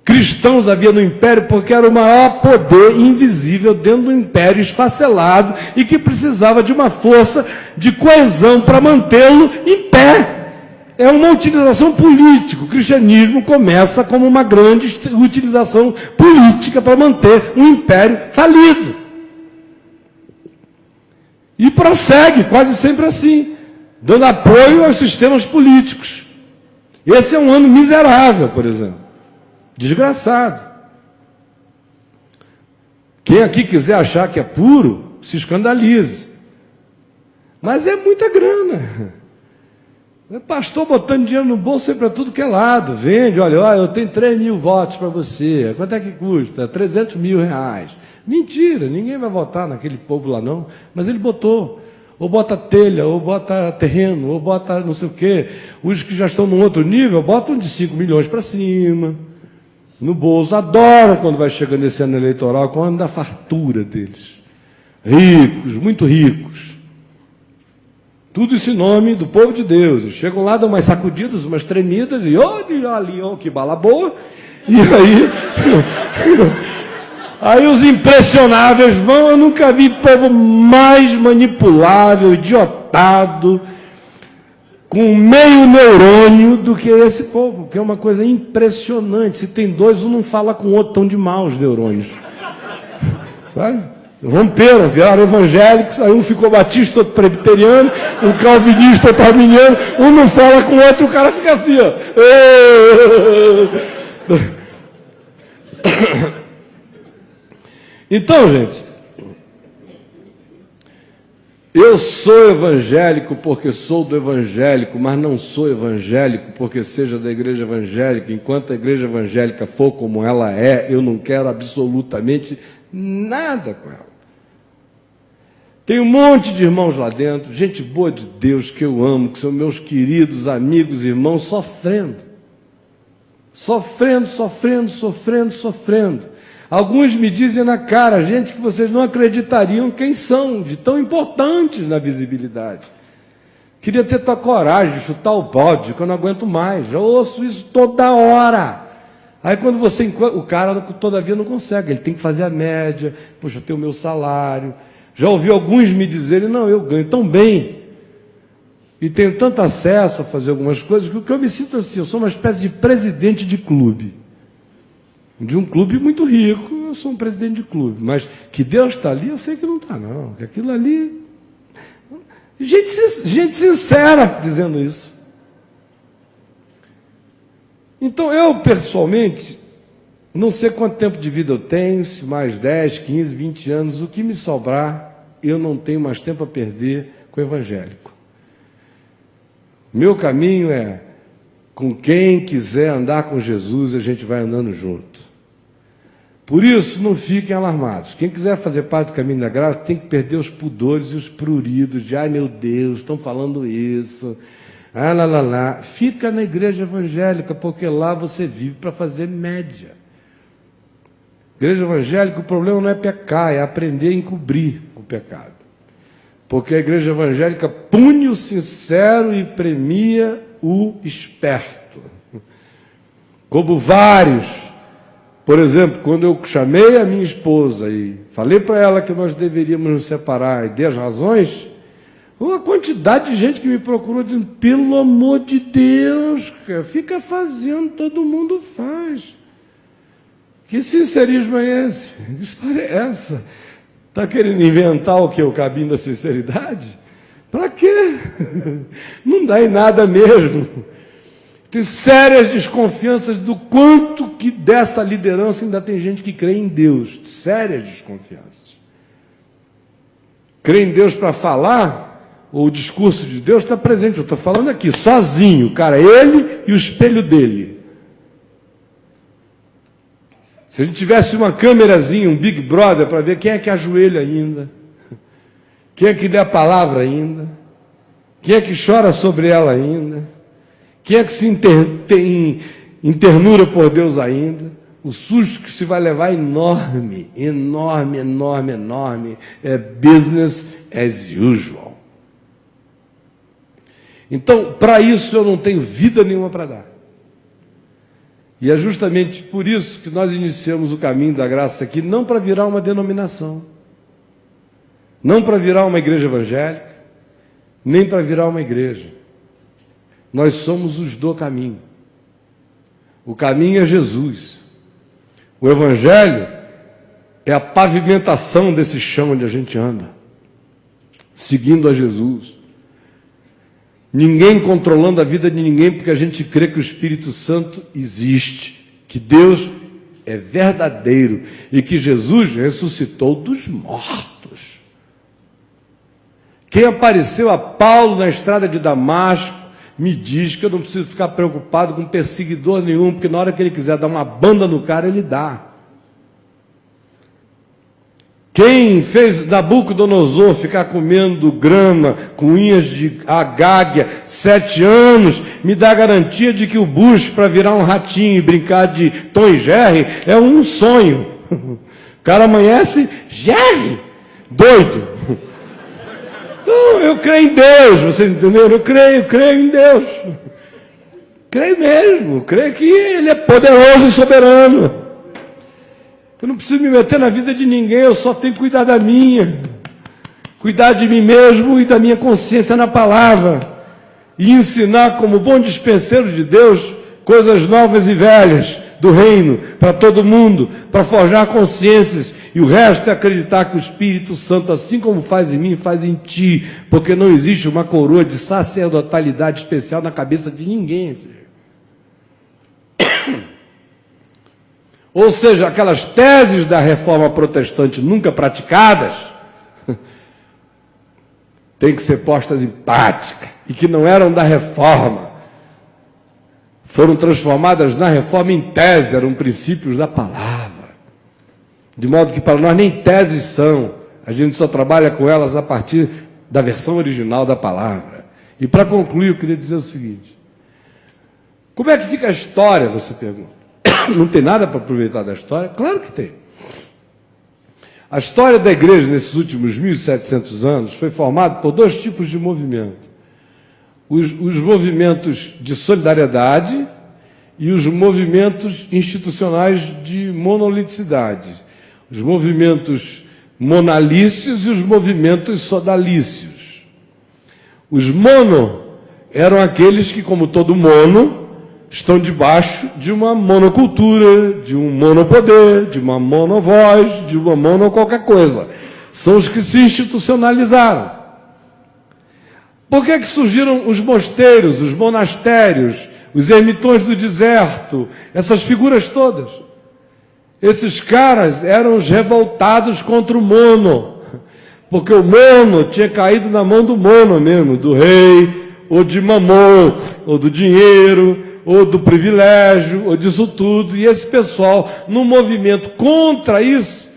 cristãos havia no império, porque era o maior poder invisível dentro do império esfacelado e que precisava de uma força de coesão para mantê-lo em pé. É uma utilização política. O cristianismo começa como uma grande utilização política para manter um império falido. E prossegue quase sempre assim, dando apoio aos sistemas políticos. Esse é um ano miserável, por exemplo. Desgraçado. Quem aqui quiser achar que é puro, se escandalize. Mas é muita grana. É pastor botando dinheiro no bolso para tudo que é lado. Vende, olha, eu tenho 3 mil votos para você. Quanto é que custa? 300 mil reais. Mentira, ninguém vai votar naquele povo lá não. Mas ele botou. Ou bota telha, ou bota terreno, ou bota não sei o quê. Os que já estão num outro nível, botam de 5 milhões para cima. No bolso. Adoram quando vai chegando esse ano eleitoral, com o ano da fartura deles. Ricos, muito ricos. Tudo isso em nome do povo de Deus. Eles chegam lá, dão umas sacudidas, umas tremidas, e olha, que bala boa. E aí... Aí os impressionáveis vão, eu nunca vi povo mais manipulável, idiotado, com meio neurônio do que esse povo, que é uma coisa impressionante. Se tem 2, um não fala com o outro, tão de mal os neurônios. Sabe? Romperam, viraram evangélicos, aí um ficou batista, outro presbiteriano, um calvinista, outro arminiano, um não fala com o outro, o cara fica assim, ó. Então, gente, eu sou evangélico porque sou do evangélico, mas não sou evangélico porque seja da igreja evangélica. Enquanto a igreja evangélica for como ela é, eu não quero absolutamente nada com ela. Tem um monte de irmãos lá dentro, gente boa de Deus que eu amo, que são meus queridos amigos e irmãos, sofrendo. Alguns me dizem na cara, gente que vocês não acreditariam quem são, de tão importantes na visibilidade. Queria ter tua coragem de chutar o balde, que eu não aguento mais. Já ouço isso toda hora. Aí quando você encontra, o cara todavia não consegue, ele tem que fazer a média, poxa, eu tenho o meu salário. Já ouvi alguns me dizerem, não, eu ganho tão bem, e tenho tanto acesso a fazer algumas coisas, que eu me sinto assim, eu sou uma espécie de presidente de clube. De um clube muito rico, eu sou um presidente de clube, mas que Deus está ali, eu sei que não está não, que aquilo ali... Gente sincera dizendo isso. Então eu, pessoalmente, Não sei quanto tempo de vida eu tenho, se mais 10, 15, 20 anos, o que me sobrar, eu não tenho mais tempo a perder com o evangélico. Meu caminho é, com quem quiser andar com Jesus, a gente vai andando junto. Por isso, não fiquem alarmados. Quem quiser fazer parte do caminho da graça, tem que perder os pudores e os pruridos de, ai meu Deus, estão falando isso, ah, lá, lá, lá. Fica na igreja evangélica, porque lá você vive para fazer média. Igreja evangélica, o problema não é pecar, é aprender a encobrir o pecado. Porque a igreja evangélica pune o sincero e premia o esperto. Como vários. Por exemplo, quando eu chamei a minha esposa e falei para ela que nós deveríamos nos separar e dei as razões, uma quantidade de gente que me procurou dizendo, pelo amor de Deus, fica fazendo, todo mundo faz. Que sincerismo é esse? Que história é essa? Está querendo inventar o que? O caminho da sinceridade? Para quê? Não dá em nada mesmo. Tem sérias desconfianças do quanto que dessa liderança ainda tem gente que crê em Deus. Sérias desconfianças. Crê em Deus para falar, ou o discurso de Deus está presente. Eu estou falando aqui, sozinho, cara, ele e o espelho dele. Se a gente tivesse uma câmerazinha, um Big Brother, para ver quem é que ajoelha ainda, quem é que lê a palavra ainda, quem é que chora sobre ela ainda, quem é que se internura por Deus ainda, o susto que se vai levar é enorme, enorme, enorme, enorme, é business as usual. Então, para isso eu não tenho vida nenhuma para dar. E é justamente por isso que nós iniciamos o caminho da graça aqui, não para virar uma denominação, não para virar uma igreja evangélica, nem para virar uma igreja. Nós somos os do caminho. O caminho é Jesus. O evangelho é a pavimentação desse chão onde a gente anda, seguindo a Jesus. Ninguém controlando a vida de ninguém, porque a gente crê que o Espírito Santo existe, que Deus é verdadeiro e que Jesus ressuscitou dos mortos. Quem apareceu a Paulo na estrada de Damasco me diz que eu não preciso ficar preocupado com perseguidor nenhum, porque na hora que ele quiser dar uma banda no cara, ele dá. Quem fez Nabucodonosor ficar comendo grama com unhas de agáguia 7 anos, me dá a garantia de que o Bush, para virar um ratinho e brincar de Tom e Jerry, é um sonho. O cara amanhece, Jerry, doido. Então, eu creio em Deus, vocês entenderam? Eu creio em Deus. Creio mesmo, creio que Ele é poderoso e soberano. Eu não preciso me meter na vida de ninguém, eu só tenho que cuidar da minha. Cuidar de mim mesmo e da minha consciência na palavra. E ensinar como bom dispenseiro de Deus, coisas novas e velhas do reino, para todo mundo, para forjar consciências. E o resto é acreditar que o Espírito Santo, assim como faz em mim, faz em ti. Porque não existe uma coroa de sacerdotalidade especial na cabeça de ninguém, filho. Ou seja, aquelas teses da reforma protestante nunca praticadas, têm que ser postas em prática, e que não eram da reforma, foram transformadas na reforma em tese, eram princípios da palavra, de modo que para nós nem teses são, a gente só trabalha com elas a partir da versão original da palavra. E para concluir, eu queria dizer o seguinte: como é que fica a história, você pergunta? Não tem nada para aproveitar da história? Claro que tem. A história da igreja nesses últimos 1.700 anos foi formada por 2 tipos de movimento. Os movimentos de solidariedade e os movimentos institucionais de monoliticidade. Os movimentos monalícios e os movimentos sodalícios. Os mono eram aqueles que, como todo mono, estão debaixo de uma monocultura, de um monopoder, de uma monovoz, de uma mono qualquer coisa. São os que se institucionalizaram. Por que surgiram os mosteiros, os monastérios, os ermitões do deserto, essas figuras todas? Esses caras eram os revoltados contra o mono, porque o mono tinha caído na mão do mono mesmo, do rei, ou de Mamon, ou do dinheiro, ou do privilégio, ou disso tudo. E esse pessoal, num movimento contra isso,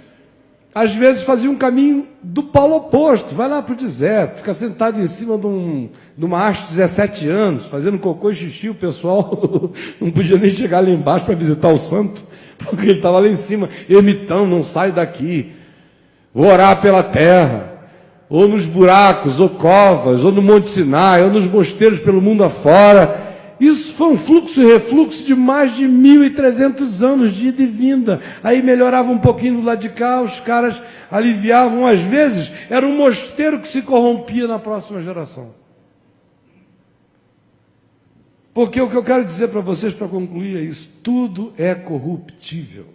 às vezes fazia um caminho do polo oposto, vai lá para o deserto, fica sentado em cima de uma haste de 17 anos, fazendo cocô e xixi, o pessoal não podia nem chegar lá embaixo para visitar o santo, porque ele estava lá em cima, ermitão, não saio daqui, vou orar pela terra, ou nos buracos, ou covas, ou no Monte Sinai, ou nos mosteiros pelo mundo afora. Isso foi um fluxo e refluxo de mais de 1.300 anos de ida e vinda. Aí melhorava um pouquinho do lado de cá, os caras aliviavam. Às vezes, era um mosteiro que se corrompia na próxima geração. Porque o que eu quero dizer para vocês, para concluir, é isso. Tudo é corruptível.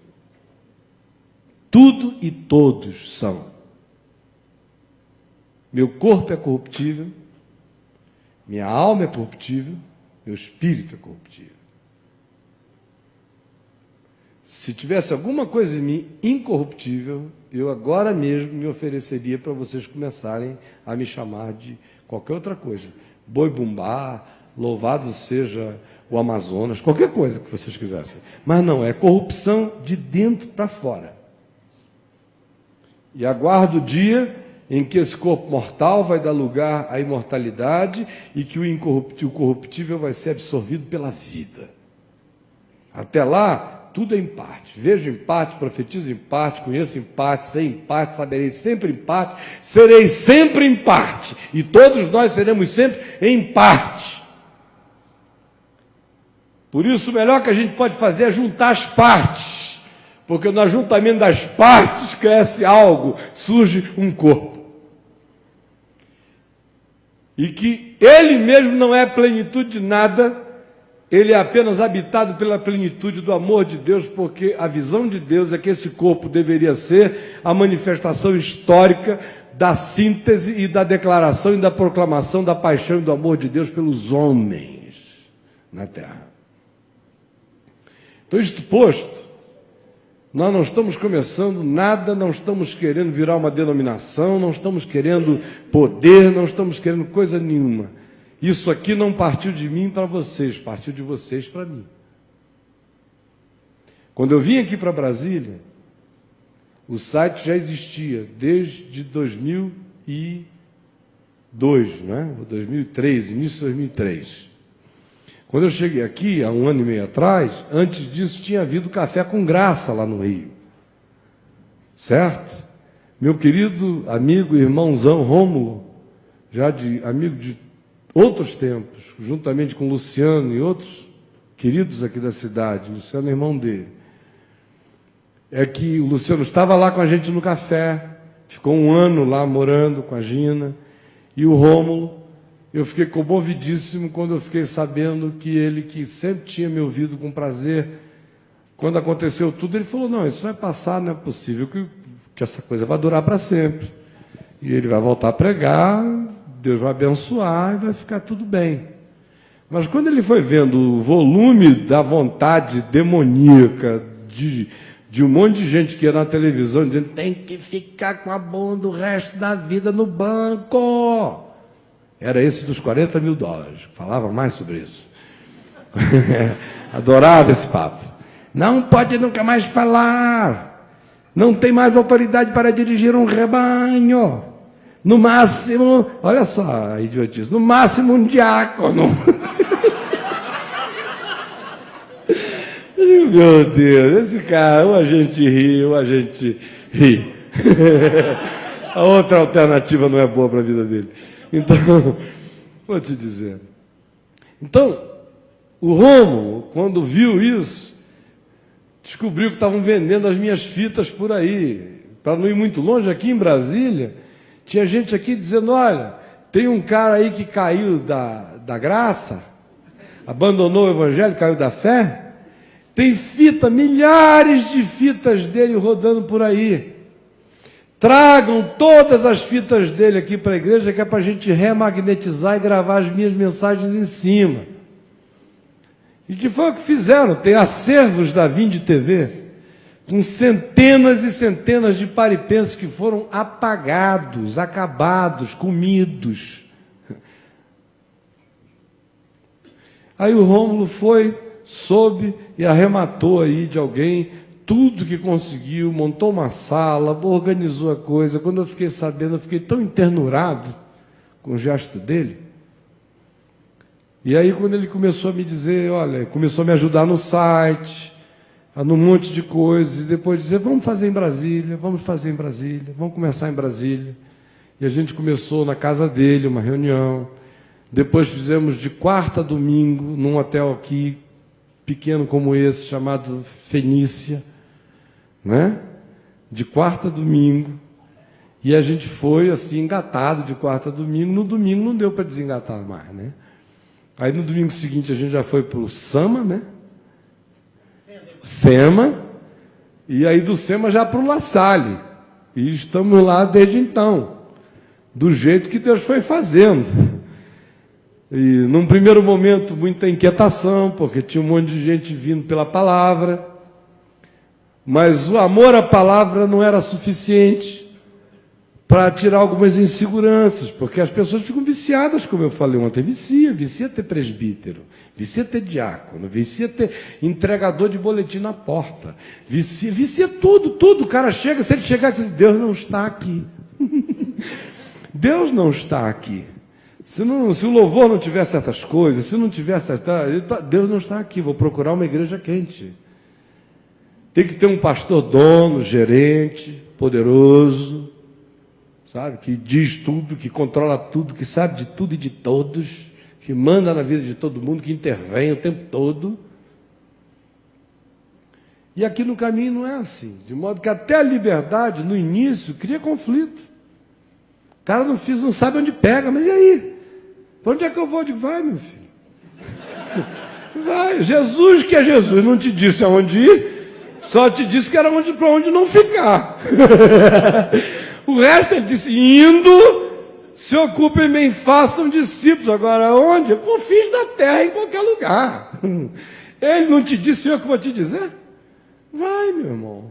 Tudo e todos são. Meu corpo é corruptível, minha alma é corruptível, meu espírito é corruptível. Se tivesse alguma coisa em mim incorruptível, eu agora mesmo me ofereceria para vocês começarem a me chamar de qualquer outra coisa. Boi bumbá, louvado seja o Amazonas, qualquer coisa que vocês quisessem. Mas não, é corrupção de dentro para fora. E aguardo o dia em que esse corpo mortal vai dar lugar à imortalidade e que o corruptível vai ser absorvido pela vida. Até lá, tudo é em parte. Vejo em parte, profetizo em parte, conheço em parte, sei em parte, saberei sempre em parte, serei sempre em parte. E todos nós seremos sempre em parte. Por isso, o melhor que a gente pode fazer é juntar as partes. Porque no ajuntamento das partes cresce algo, surge um corpo. E que ele mesmo não é plenitude de nada, ele é apenas habitado pela plenitude do amor de Deus, porque a visão de Deus é que esse corpo deveria ser a manifestação histórica da síntese e da declaração e da proclamação da paixão e do amor de Deus pelos homens na terra. Então, isto posto, nós não estamos começando nada, não estamos querendo virar uma denominação, não estamos querendo poder, não estamos querendo coisa nenhuma. Isso aqui não partiu de mim para vocês, partiu de vocês para mim. Quando eu vim aqui para Brasília, o site já existia desde 2002, né? 2003, início de 2003. Quando eu cheguei aqui, há 1 ano e meio atrás, antes disso tinha havido café com graça lá no Rio. Certo? Meu querido amigo, irmãozão Rômulo, amigo de outros tempos, juntamente com o Luciano e outros queridos aqui da cidade, o Luciano é irmão dele, é que o Luciano estava lá com a gente no café, ficou 1 ano lá morando com a Gina, e o Rômulo, eu fiquei comovidíssimo quando eu fiquei sabendo que ele, que sempre tinha me ouvido com prazer, quando aconteceu tudo, ele falou, não, isso vai passar, não é possível que essa coisa vai durar para sempre. E ele vai voltar a pregar, Deus vai abençoar e vai ficar tudo bem. Mas quando ele foi vendo o volume da vontade demoníaca de um monte de gente que ia na televisão dizendo tem que ficar com a bunda o resto da vida no banco. Era esse dos $40 mil, falava mais sobre isso. Adorava esse papo. Não pode nunca mais falar. Não tem mais autoridade para dirigir um rebanho. No máximo, olha só a idiotice, no máximo um diácono. Meu Deus, esse cara, ou a gente ri, ou a gente ri. A outra alternativa não é boa para a vida dele. Então, vou te dizer. Então, o Rômulo, quando viu isso, descobriu que estavam vendendo as minhas fitas por aí. Para não ir muito longe, aqui em Brasília, tinha gente aqui dizendo, olha, tem um cara aí que caiu da graça, abandonou o evangelho, caiu da fé, tem fita, milhares de fitas dele rodando por aí. Tragam todas as fitas dele aqui para a igreja, que é para a gente remagnetizar e gravar as minhas mensagens em cima. E que foi o que fizeram, tem acervos da Vinde TV. com centenas e centenas de paripenses que foram apagados, acabados, comidos. Aí o Rômulo foi, soube e arrematou aí de alguém tudo que conseguiu, montou uma sala, organizou a coisa. Quando eu fiquei sabendo, eu fiquei tão internurado com o gesto dele. E aí, quando ele começou a me dizer, olha, começou a me ajudar no site, num monte de coisas, e depois dizer, vamos fazer em Brasília, vamos fazer em Brasília, vamos começar em Brasília. E a gente começou na casa dele, uma reunião. Depois fizemos de quarta a domingo, num hotel aqui, pequeno como esse, chamado Fenícia, né? De quarta a domingo. E a gente foi assim, engatado de quarta a domingo. No domingo não deu para desengatar mais, né? Aí no domingo seguinte a gente já foi para o Sama, né? Sema. E aí do Sema já para o La Salle. E estamos lá desde então, do jeito que Deus foi fazendo. E num primeiro momento muita inquietação, porque tinha um monte de gente vindo pela palavra, mas o amor à palavra não era suficiente para tirar algumas inseguranças, porque as pessoas ficam viciadas, como eu falei ontem, vicia ter presbítero, vicia ter diácono, vicia ter entregador de boletim na porta, vicia tudo, o cara chega, se ele chegar e diz, Deus não está aqui, Deus não está aqui, se o louvor não tiver certas coisas, se não tiver Deus não está aqui, vou procurar uma igreja quente, tem que ter um pastor dono, gerente, poderoso, sabe, que diz tudo, que controla tudo, que sabe de tudo e de todos, que manda na vida de todo mundo, que intervém o tempo todo. E aqui no caminho não é assim, de modo que até a liberdade, no início, cria conflito. O cara não sabe onde pega, mas e aí? Para onde é que eu vou? Eu digo, vai, meu filho. Vai, Jesus que é Jesus, não te disse aonde ir, só te disse que era para onde não ficar. O resto ele disse, indo, se ocupem bem, façam discípulos. Agora, onde? Confins da terra, em qualquer lugar. Ele não te disse, eu que vou te dizer? Vai, meu irmão.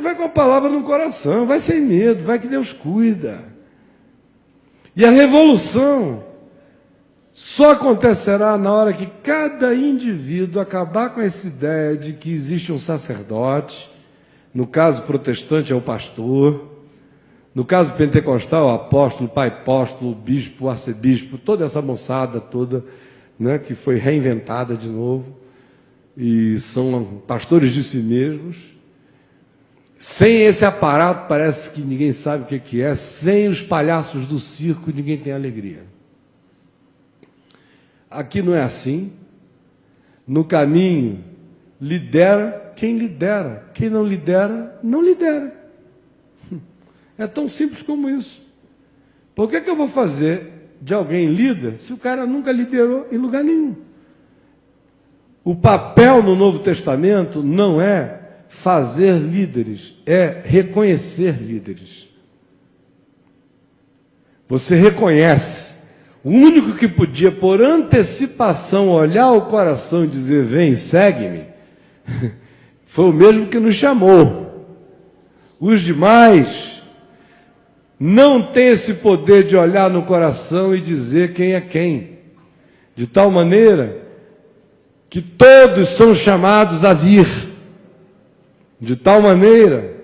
Vai com a palavra no coração, vai sem medo, vai que Deus cuida. E a revolução só acontecerá na hora que cada indivíduo acabar com essa ideia de que existe um sacerdote, no caso protestante é o pastor, no caso pentecostal, o apóstolo, pai apóstolo, bispo, arcebispo, toda essa moçada toda, né, que foi reinventada de novo, e são pastores de si mesmos. Sem esse aparato, parece que ninguém sabe o que é, sem os palhaços do circo, ninguém tem alegria. Aqui não é assim. No caminho, lidera quem lidera, quem não lidera, não lidera. É tão simples como isso. Por que eu vou fazer de alguém líder se o cara nunca liderou em lugar nenhum? O papel no Novo Testamento não é fazer líderes, é reconhecer líderes. Você reconhece. O único que podia, por antecipação, olhar o coração e dizer, vem, segue-me, foi o mesmo que nos chamou. Os demais não têm esse poder de olhar no coração e dizer quem é quem. De tal maneira que todos são chamados a vir. De tal maneira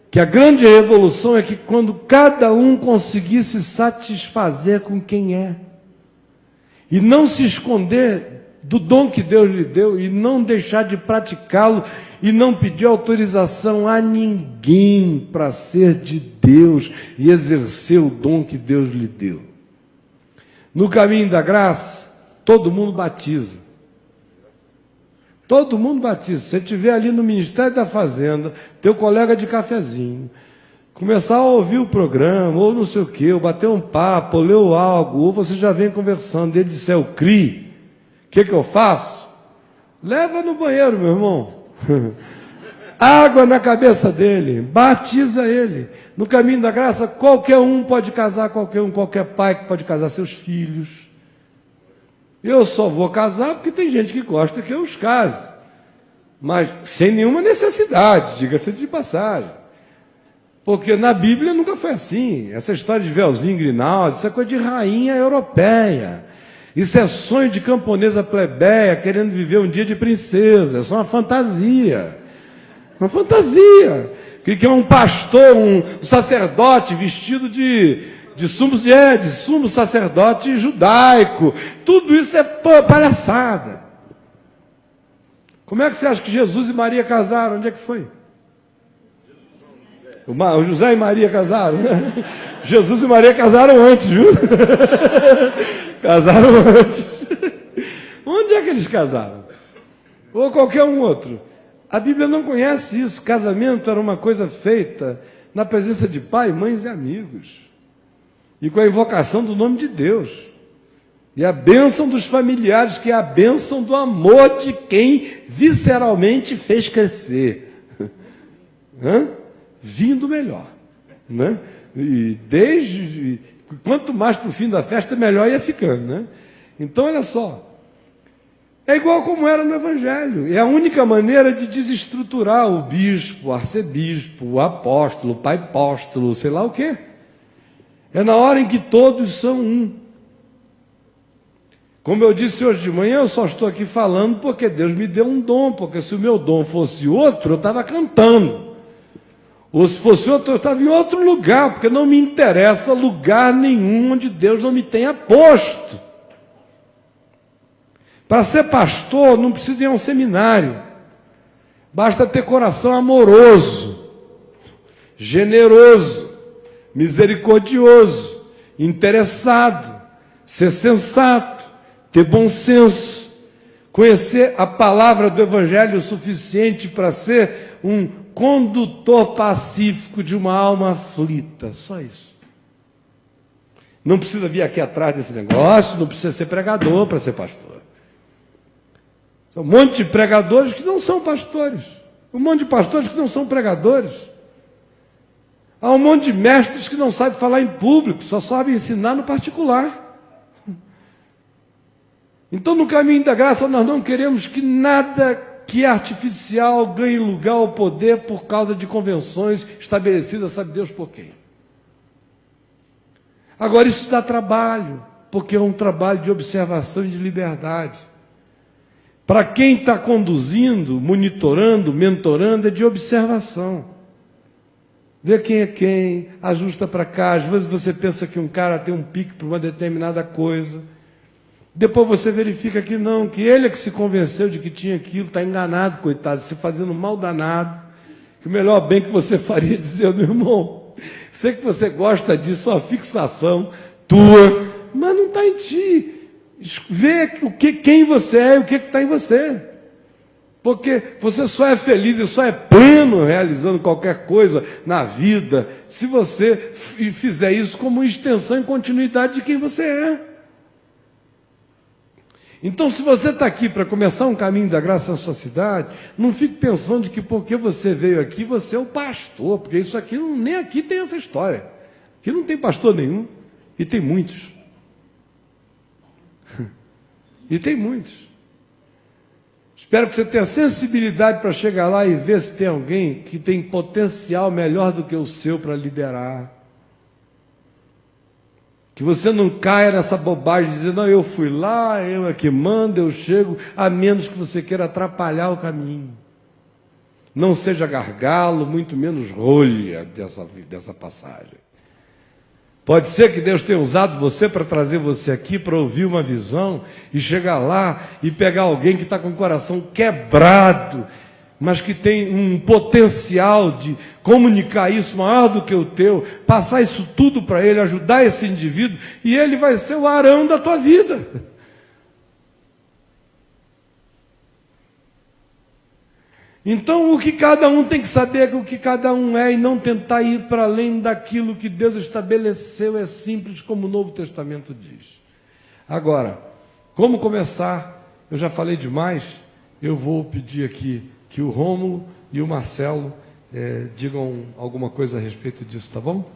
que a grande revolução é que quando cada um conseguir se satisfazer com quem é, e não se esconder do dom que Deus lhe deu, e não deixar de praticá-lo, e não pedir autorização a ninguém para ser de Deus e exercer o dom que Deus lhe deu. No caminho da graça, todo mundo batiza. Todo mundo batiza. Se você estiver ali no Ministério da Fazenda, teu colega de cafezinho, começar a ouvir o programa, ou não sei o quê, ou bater um papo, ou ler algo, ou você já vem conversando, ele disser, eu crie, o que eu faço? Leva no banheiro, meu irmão. Água na cabeça dele, batiza ele. No caminho da graça, qualquer um pode casar, qualquer pai que pode casar seus filhos. Eu só vou casar porque tem gente que gosta que eu os case. Mas sem nenhuma necessidade, diga-se de passagem. Porque na Bíblia nunca foi assim. Essa história de véuzinho Grinaldi, isso é coisa de rainha europeia. Isso é sonho de camponesa plebeia querendo viver um dia de princesa. É só uma fantasia. Uma fantasia. Que é um pastor, um sacerdote vestido de sumo sacerdote judaico. Tudo isso é palhaçada. Como é que você acha que Jesus e Maria casaram? Onde é que foi? O José e Maria casaram? Jesus e Maria casaram antes, viu? Casaram antes. Onde é que eles casaram? Ou qualquer um outro. A Bíblia não conhece isso. Casamento era uma coisa feita na presença de pai, mães e amigos. E com a invocação do nome de Deus. E a bênção dos familiares, que é a bênção do amor de quem visceralmente fez crescer. Vindo melhor. Né? E quanto mais para o fim da festa, melhor ia ficando. Né? Então, olha só. É igual como era no Evangelho. É a única maneira de desestruturar o bispo, o arcebispo, o apóstolo, o pai apóstolo, sei lá o quê. É na hora em que todos são um. Como eu disse hoje de manhã, eu só estou aqui falando porque Deus me deu um dom, porque se o meu dom fosse outro, eu estava cantando. Ou se fosse outro, eu estava em outro lugar, porque não me interessa lugar nenhum onde Deus não me tenha posto. Para ser pastor, não precisa ir a um seminário. Basta ter coração amoroso, generoso, misericordioso, interessado, ser sensato, ter bom senso, conhecer a palavra do Evangelho o suficiente para ser um condutor pacífico de uma alma aflita. Só isso. Não precisa vir aqui atrás desse negócio, não precisa ser pregador para ser pastor. São um monte de pregadores que não são pastores. Um monte de pastores que não são pregadores. Há um monte de mestres que não sabem falar em público, só sabem ensinar no particular. Então, no caminho da graça, nós não queremos que nada que é artificial ganhe lugar ou poder por causa de convenções estabelecidas, sabe Deus por quem. Agora, isso dá trabalho, porque é um trabalho de observação e de liberdade. Para quem está conduzindo, monitorando, mentorando, é de observação. Vê quem é quem, ajusta para cá. Às vezes você pensa que um cara tem um pique para uma determinada coisa. Depois você verifica que não, que ele é que se convenceu de que tinha aquilo, está enganado, coitado, se fazendo mal danado. Que o melhor bem que você faria é dizer, meu irmão, sei que você gosta disso, uma fixação tua, mas não está em ti. Vê quem você é e o que está em você. Porque você só é feliz e só é pleno realizando qualquer coisa na vida se você fizer isso como extensão e continuidade de quem você é. Então, se você está aqui para começar um caminho da graça na sua cidade, não fique pensando que porque você veio aqui, você é o pastor, porque isso aqui, nem aqui tem essa história. Aqui não tem pastor nenhum, e tem muitos. E tem muitos. Espero que você tenha sensibilidade para chegar lá e ver se tem alguém que tem potencial melhor do que o seu para liderar. Que você não caia nessa bobagem de dizer, não, eu fui lá, eu é que mando, eu chego, a menos que você queira atrapalhar o caminho. Não seja gargalo, muito menos rolha dessa passagem. Pode ser que Deus tenha usado você para trazer você aqui, para ouvir uma visão, e chegar lá e pegar alguém que está com o coração quebrado, mas que tem um potencial de comunicar isso maior do que o teu, passar isso tudo para ele, ajudar esse indivíduo, e ele vai ser o Arão da tua vida. Então, o que cada um tem que saber é o que cada um é e não tentar ir para além daquilo que Deus estabeleceu, é simples como o Novo Testamento diz. Agora, como começar? Eu já falei demais, eu vou pedir aqui que o Rômulo e o Marcelo digam alguma coisa a respeito disso, tá bom?